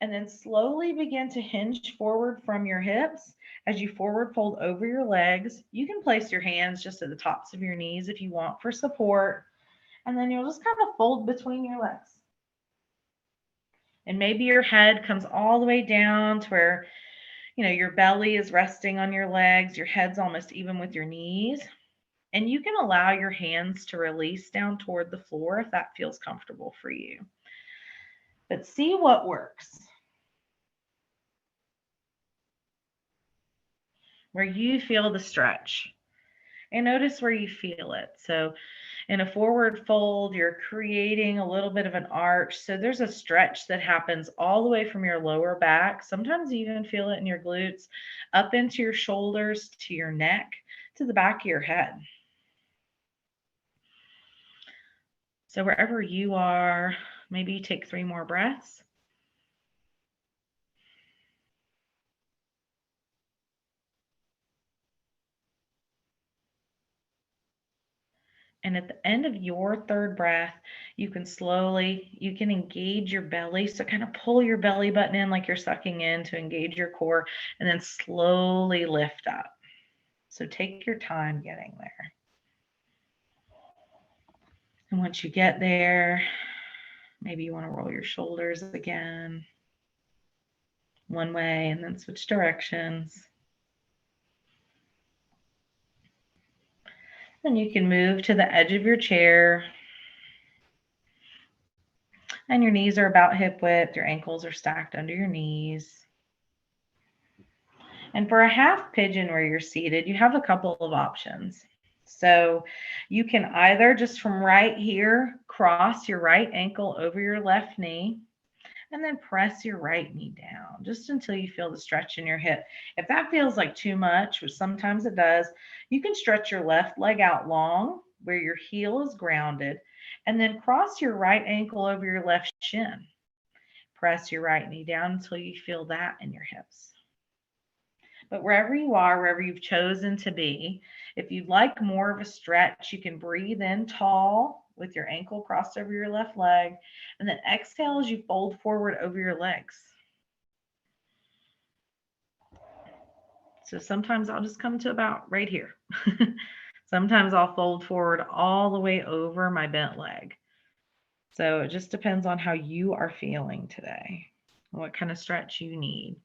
and then slowly begin to hinge forward from your hips. As you forward fold over your legs, you can place your hands just at the tops of your knees if you want for support. And then you'll just kind of fold between your legs. And maybe your head comes all the way down to where, your belly is resting on your legs, your head's almost even with your knees. And you can allow your hands to release down toward the floor if that feels comfortable for you. But see what works. Where you feel the stretch. And notice where you feel it. So In a forward fold, you're creating a little bit of an arch. So there's a stretch that happens all the way from your lower back. Sometimes you even feel it in your glutes, up into your shoulders, to your neck, to the back of your head. So wherever you are, maybe you take 3 more breaths. And at the end of your third breath, you can engage your belly. So kind of pull your belly button in like you're sucking in to engage your core, and then slowly lift up. So take your time getting there. And once you get there, maybe you want to roll your shoulders again one way and then switch directions. Then you can move to the edge of your chair, and your knees are about hip width. Your ankles are stacked under your knees. And for a half pigeon where you're seated, you have a couple of options. So you can either just from right here, cross your right ankle over your left knee, and then press your right knee down just until you feel the stretch in your hip. If that feels like too much, which sometimes it does, you can stretch your left leg out long where your heel is grounded, and then cross your right ankle over your left shin. Press your right knee down until you feel that in your hips. But wherever you are, wherever you've chosen to be, if you'd like more of a stretch, you can breathe in tall with your ankle crossed over your left leg, and then exhale as you fold forward over your legs. So sometimes I'll just come to about right here. Sometimes I'll fold forward all the way over my bent leg. So it just depends on how you are feeling today, what kind of stretch you need.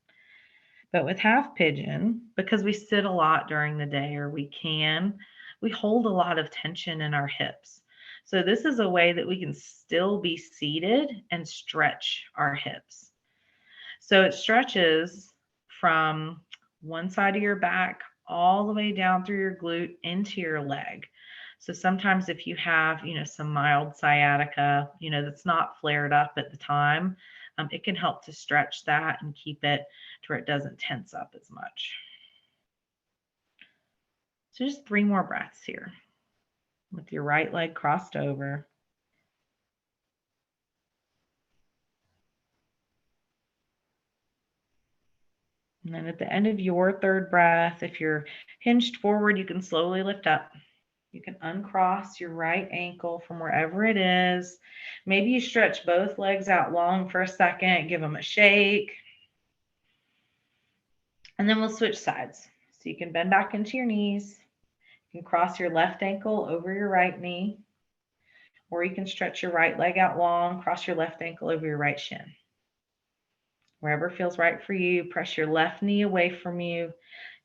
But with half pigeon, because we sit a lot during the day, or we hold a lot of tension in our hips. So this is a way that we can still be seated and stretch our hips. So it stretches from one side of your back all the way down through your glute into your leg. So sometimes if you have, some mild sciatica, that's not flared up at the time, it can help to stretch that and keep it to where it doesn't tense up as much. So just 3 more breaths here with your right leg crossed over. And then at the end of your third breath, if you're hinged forward, you can slowly lift up. You can uncross your right ankle from wherever it is. Maybe you stretch both legs out long for a second, give them a shake. And then we'll switch sides. So you can bend back into your knees. You can cross your left ankle over your right knee, or you can stretch your right leg out long, cross your left ankle over your right shin. Wherever feels right for you, press your left knee away from you.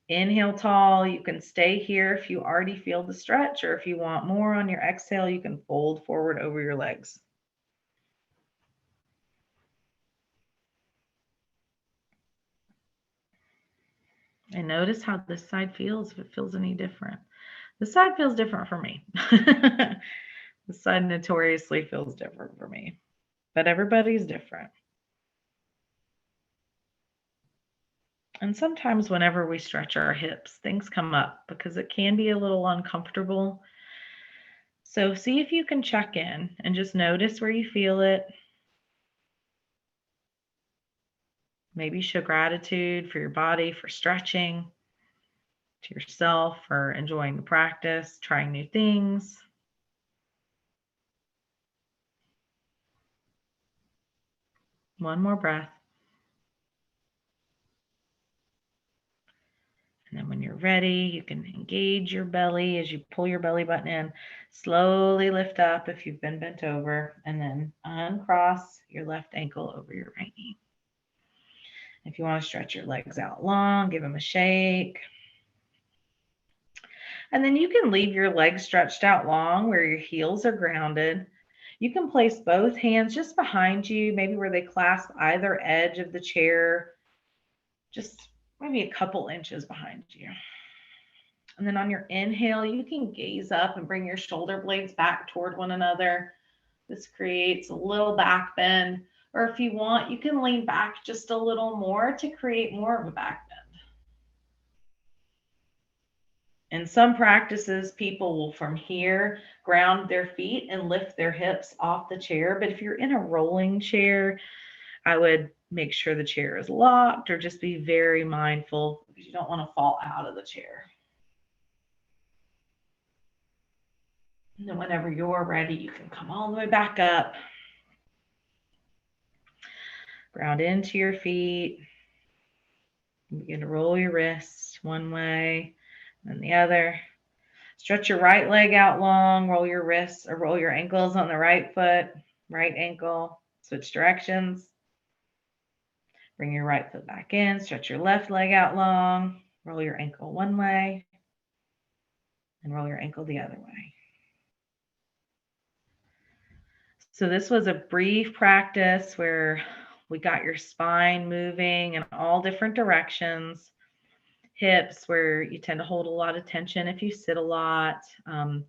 Inhale tall. You can stay here if you already feel the stretch, or if you want more on your exhale, you can fold forward over your legs. And notice how this side feels, if it feels any different. This side feels different for me. This side notoriously feels different for me, but everybody's different. And sometimes whenever we stretch our hips, things come up because it can be a little uncomfortable. So see if you can check in and just notice where you feel it. Maybe show gratitude for your body, for stretching, to yourself, for enjoying the practice, trying new things. One more breath. And then when you're ready, you can engage your belly as you pull your belly button in. Slowly lift up if you've been bent over, and then uncross your left ankle over your right knee. If you want to stretch your legs out long, give them a shake. And then you can leave your legs stretched out long where your heels are grounded. You can place both hands just behind you, maybe where they clasp either edge of the chair, just maybe a couple inches behind you. And then on your inhale, you can gaze up and bring your shoulder blades back toward one another. This creates a little back bend, or if you want, you can lean back just a little more to create more of a back bend. In some practices, people will from here ground their feet and lift their hips off the chair. But if you're in a rolling chair, I would make sure the chair is locked or just be very mindful because you don't want to fall out of the chair. And then whenever you're ready, you can come all the way back up. Ground into your feet. Begin to roll your wrists one way and the other. Stretch your right leg out long, roll your wrists or roll your ankles on the right foot, right ankle, switch directions. Bring your right foot back in, stretch your left leg out long, roll your ankle one way, and roll your ankle the other way. So this was a brief practice where we got your spine moving in all different directions. Hips, where you tend to hold a lot of tension if you sit a lot, and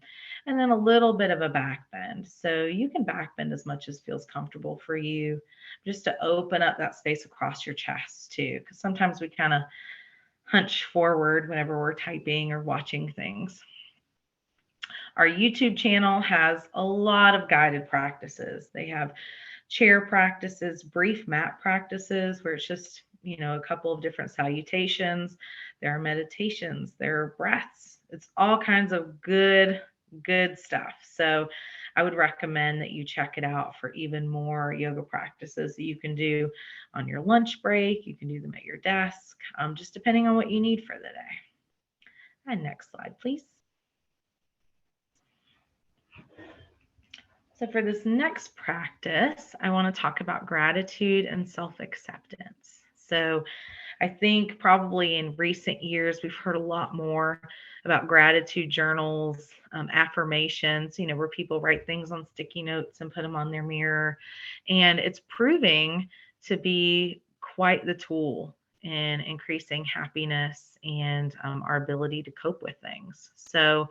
then a little bit of a back bend. So you can back bend as much as feels comfortable for you, just to open up that space across your chest too, because sometimes we kind of hunch forward whenever we're typing or watching things. Our YouTube channel has a lot of guided practices. They have chair practices, brief mat practices, where it's just, a couple of different salutations. There are meditations, there are breaths. It's all kinds of good stuff. So I would recommend that you check it out for even more yoga practices that you can do on your lunch break. You can do them at your desk, just depending on what you need for the day. And next slide, please. So for this next practice, I want to talk about gratitude and self-acceptance. So I think probably in recent years, we've heard a lot more about gratitude journals, affirmations, where people write things on sticky notes and put them on their mirror. And it's proving to be quite the tool in increasing happiness and our ability to cope with things. So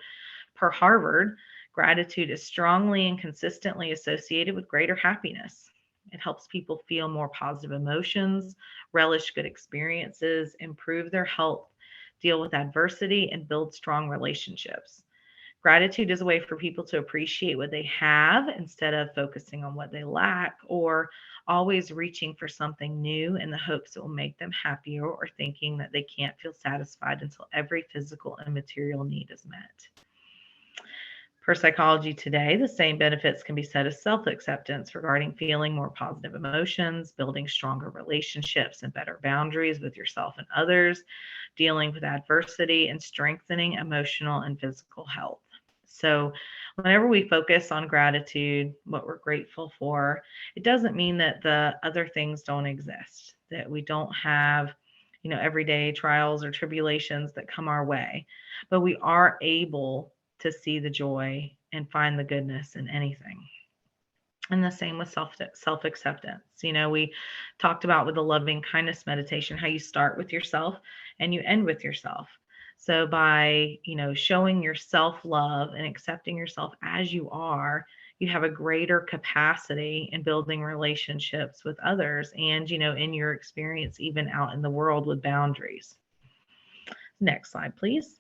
per Harvard, gratitude is strongly and consistently associated with greater happiness. It helps people feel more positive emotions, relish good experiences, improve their health, deal with adversity, and build strong relationships. Gratitude is a way for people to appreciate what they have instead of focusing on what they lack or always reaching for something new in the hopes it will make them happier or thinking that they can't feel satisfied until every physical and material need is met. Per Psychology Today, the same benefits can be said as self-acceptance regarding feeling more positive emotions, building stronger relationships and better boundaries with yourself and others, dealing with adversity, and strengthening emotional and physical health. So whenever we focus on gratitude, what we're grateful for, it doesn't mean that the other things don't exist, that we don't have, everyday trials or tribulations that come our way, but we are able to see the joy and find the goodness in anything. And the same with self-acceptance. We talked about with the loving kindness meditation, how you start with yourself and you end with yourself. So by, showing yourself love and accepting yourself as you are, you have a greater capacity in building relationships with others and, in your experience, even out in the world with boundaries. Next slide, please.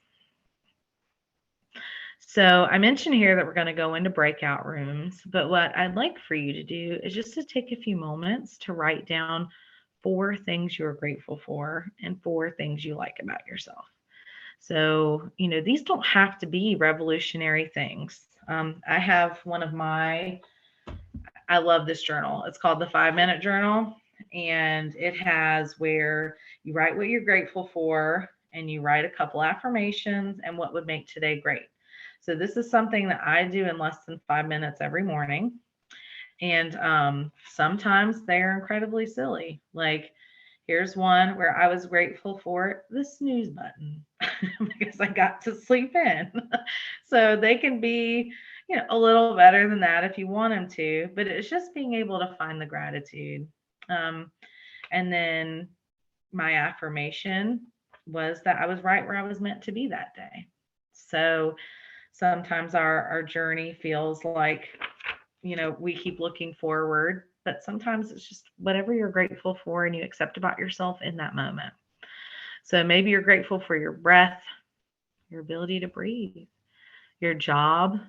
So I mentioned here that we're going to go into breakout rooms, but what I'd like for you to do is just to take a few moments to write down 4 things you're grateful for and 4 things you like about yourself. So, these don't have to be revolutionary things. I have I love this journal. It's called the 5-Minute Journal, and it has where you write what you're grateful for and you write a couple affirmations and what would make today great. So this is something that I do in less than 5 minutes every morning. And sometimes they're incredibly silly. Like here's one where I was grateful for the snooze button because I got to sleep in. So they can be, a little better than that if you want them to, but it's just being able to find the gratitude. And then my affirmation was that I was right where I was meant to be that day. So sometimes our journey feels like, we keep looking forward, but sometimes it's just whatever you're grateful for and you accept about yourself in that moment. So maybe you're grateful for your breath, your ability to breathe, your job,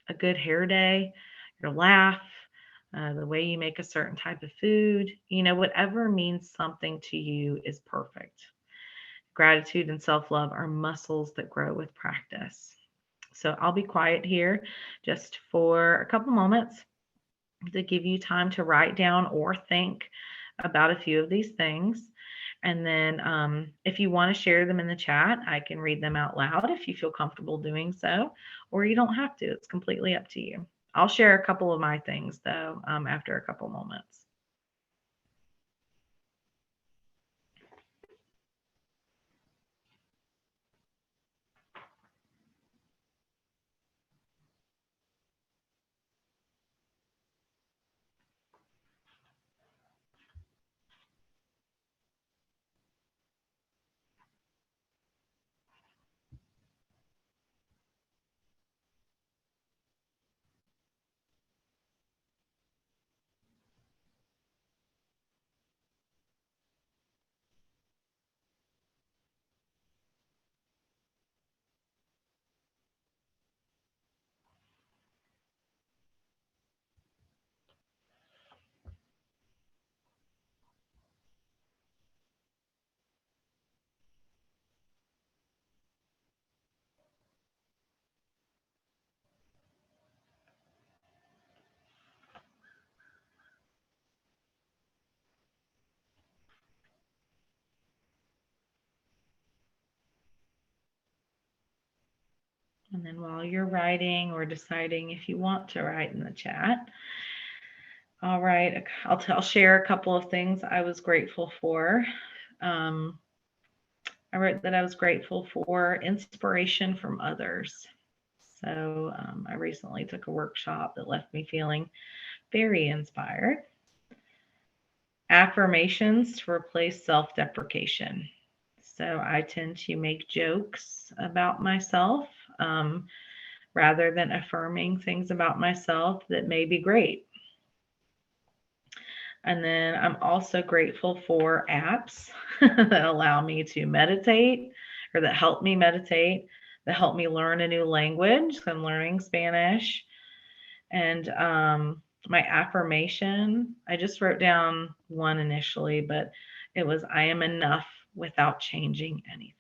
a good hair day, your laugh, the way you make a certain type of food, whatever means something to you is perfect. Gratitude and self love are muscles that grow with practice. So I'll be quiet here just for a couple moments to give you time to write down or think about a few of these things. And then if you want to share them in the chat, I can read them out loud if you feel comfortable doing so, or you don't have to. It's completely up to you. I'll share a couple of my things though after a couple moments. And then while you're writing or deciding if you want to write in the chat, all right, I'll share a couple of things I was grateful for. I wrote that I was grateful for inspiration from others. So I recently took a workshop that left me feeling very inspired. Affirmations to replace self-deprecation. So I tend to make jokes about myself rather than affirming things about myself that may be great. And then I'm also grateful for apps that allow me to meditate or that help me meditate, that help me learn a new language. So I'm learning Spanish. And my affirmation, I just wrote down one initially, but it was I am enough without changing anything.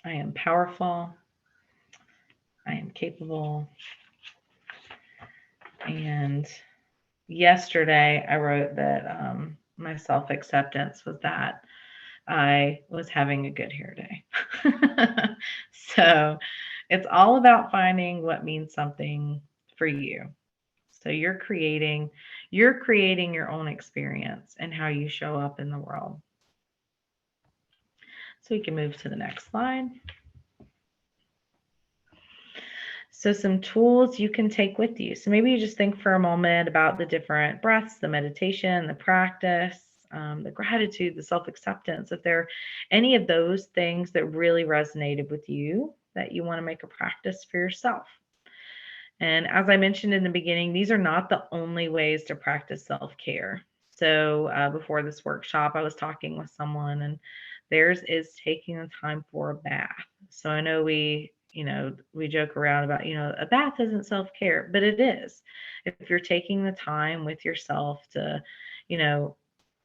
I am powerful. I am capable. And yesterday I wrote that my self acceptance was that I was having a good hair day. So it's all about finding what means something for you. So you're creating your own experience and how you show up in the world. So we can move to the next slide. So some tools you can take with you. So maybe you just think for a moment about the different breaths, the meditation, the practice, the gratitude, the self-acceptance. If there are any of those things that really resonated with you that you want to make a practice for yourself. And as I mentioned in the beginning, these are not the only ways to practice self-care. So before this workshop, I was talking with someone and theirs is taking the time for a bath. So I know we joke around about, a bath isn't self-care, but it is. If you're taking the time with yourself to, you know,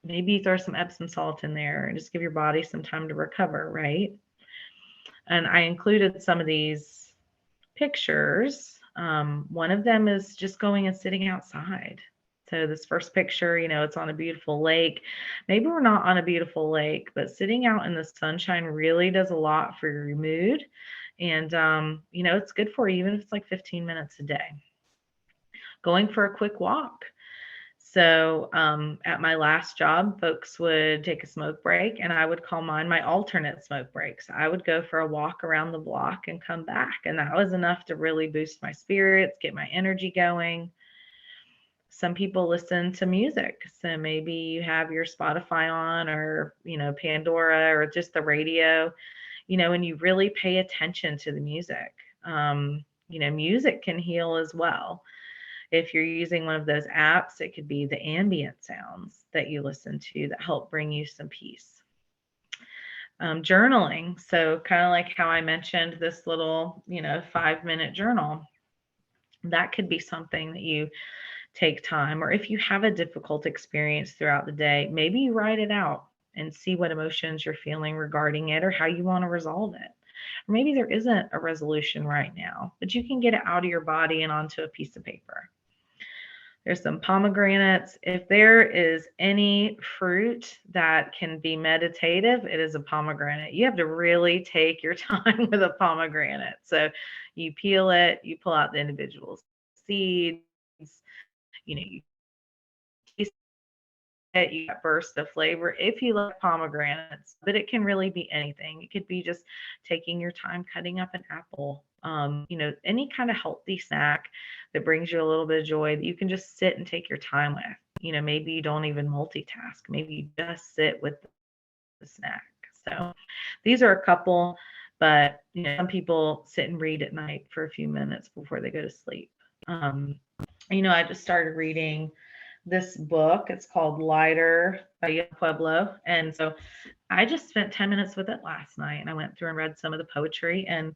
maybe throw some Epsom salt in there and just give your body some time to recover, right? And I included some of these pictures. One of them is just going and sitting outside. So this first picture, it's on a beautiful lake. Maybe we're not on a beautiful lake, but sitting out in the sunshine really does a lot for your mood. And, it's good for you, even if it's like 15 minutes a day. Going for a quick walk. So at my last job, folks would take a smoke break and I would call mine my alternate smoke breaks. I would go for a walk around the block and come back. And that was enough to really boost my spirits, get my energy going. Some people listen to music. So maybe you have your Spotify on, or, Pandora, or just the radio, and you really pay attention to the music. Music can heal as well. If you're using one of those apps, it could be the ambient sounds that you listen to that help bring you some peace. Journaling. So, kind of like how I mentioned this little, 5-minute journal, that could be something that you take time. Or if you have a difficult experience throughout the day, maybe you write it out and see what emotions you're feeling regarding it, or how you want to resolve it. Or maybe there isn't a resolution right now, but you can get it out of your body and onto a piece of paper. There's some pomegranates. If there is any fruit that can be meditative, it is a pomegranate. You have to really take your time with a pomegranate. So you peel it, you pull out the individual seeds, you taste it, you get burst of flavor if you like pomegranates, but it can really be anything. It could be just taking your time cutting up an apple, any kind of healthy snack that brings you a little bit of joy that you can just sit and take your time with. Maybe you don't even multitask. Maybe you just sit with the snack. So these are a couple, but some people sit and read at night for a few minutes before they go to sleep. I just started reading this book. It's called Lighter by Pueblo. And so I just spent 10 minutes with it last night, and I went through and read some of the poetry, and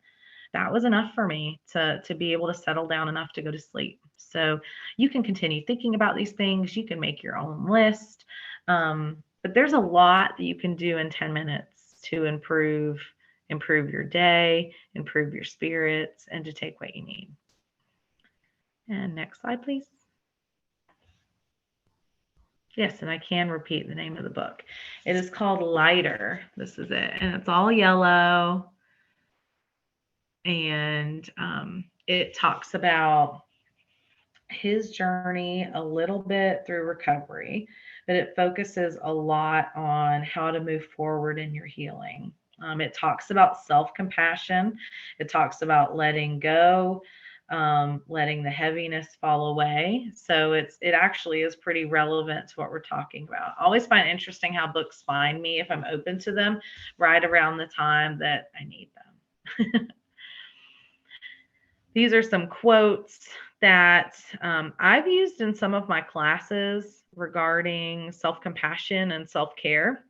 that was enough for me to be able to settle down enough to go to sleep. So you can continue thinking about these things. You can make your own list. But there's a lot that you can do in 10 minutes to improve your day, improve your spirits, and to take what you need. And next slide, please. Yes, and I can repeat the name of the book. It is called Lighter. This is it. And it's all yellow. And it talks about his journey a little bit through recovery, but it focuses a lot on how to move forward in your healing. It talks about self-compassion. It talks about letting go, letting the heaviness fall away. So it actually is pretty relevant to what we're talking about. I always find it interesting how books find me if I'm open to them right around the time that I need them. These are some quotes that I've used in some of my classes regarding self-compassion and self-care.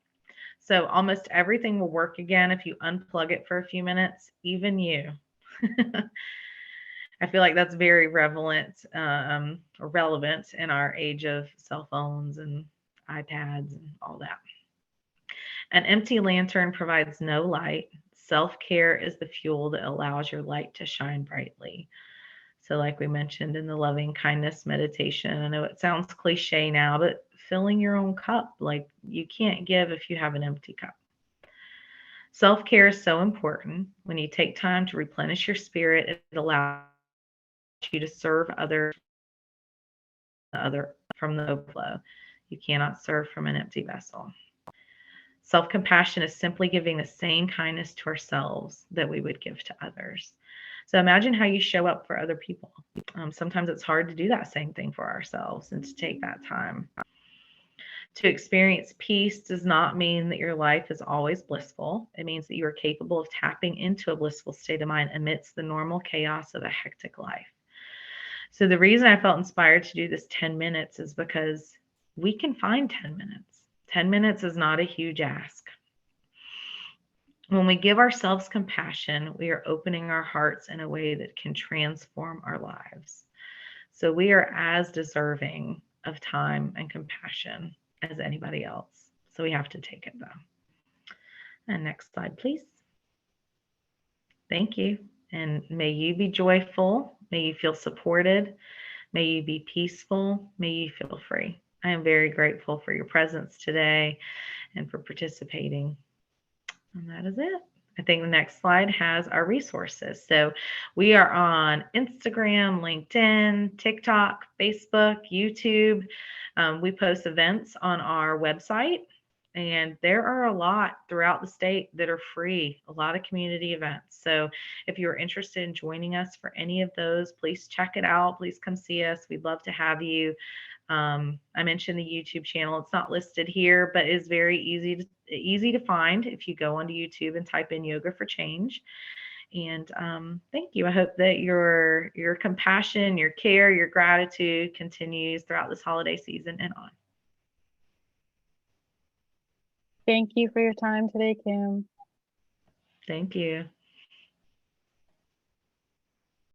So almost everything will work again if you unplug it for a few minutes, even you. I feel like that's very relevant in our age of cell phones and iPads and all that. An empty lantern provides no light. Self-care is the fuel that allows your light to shine brightly. So like we mentioned in the loving kindness meditation, I know it sounds cliche now, but filling your own cup, like you can't give if you have an empty cup. Self-care is so important. When you take time to replenish your spirit, it allows you to serve others from the overflow. You cannot serve from an empty vessel. Self-compassion is simply giving the same kindness to ourselves that we would give to others. So imagine how you show up for other people. Sometimes it's hard to do that same thing for ourselves and to take that time. To experience peace does not mean that your life is always blissful. It means that you are capable of tapping into a blissful state of mind amidst the normal chaos of a hectic life. So the reason I felt inspired to do this 10 minutes is because we can find 10 minutes. 10 minutes is not a huge ask. When we give ourselves compassion, we are opening our hearts in a way that can transform our lives. So we are as deserving of time and compassion as anybody else. So we have to take it though. And next slide, please. Thank you. And may you be joyful. May you feel supported. May you be peaceful. May you feel free. I am very grateful for your presence today and for participating. And that is it. I think the next slide has our resources. So we are on Instagram, LinkedIn, TikTok, Facebook, YouTube. We post events on our website, and there are a lot throughout the state that are free, a lot of community events. So if you're interested in joining us for any of those, please check it out. Please come see us. We'd love to have you. I mentioned the YouTube channel. It's not listed here, but is very easy to find if you go onto YouTube and type in Yoga for Change. And thank you. I hope that your compassion, your care, your gratitude continues throughout this holiday season and on. Thank you for your time today, Kim. Thank you.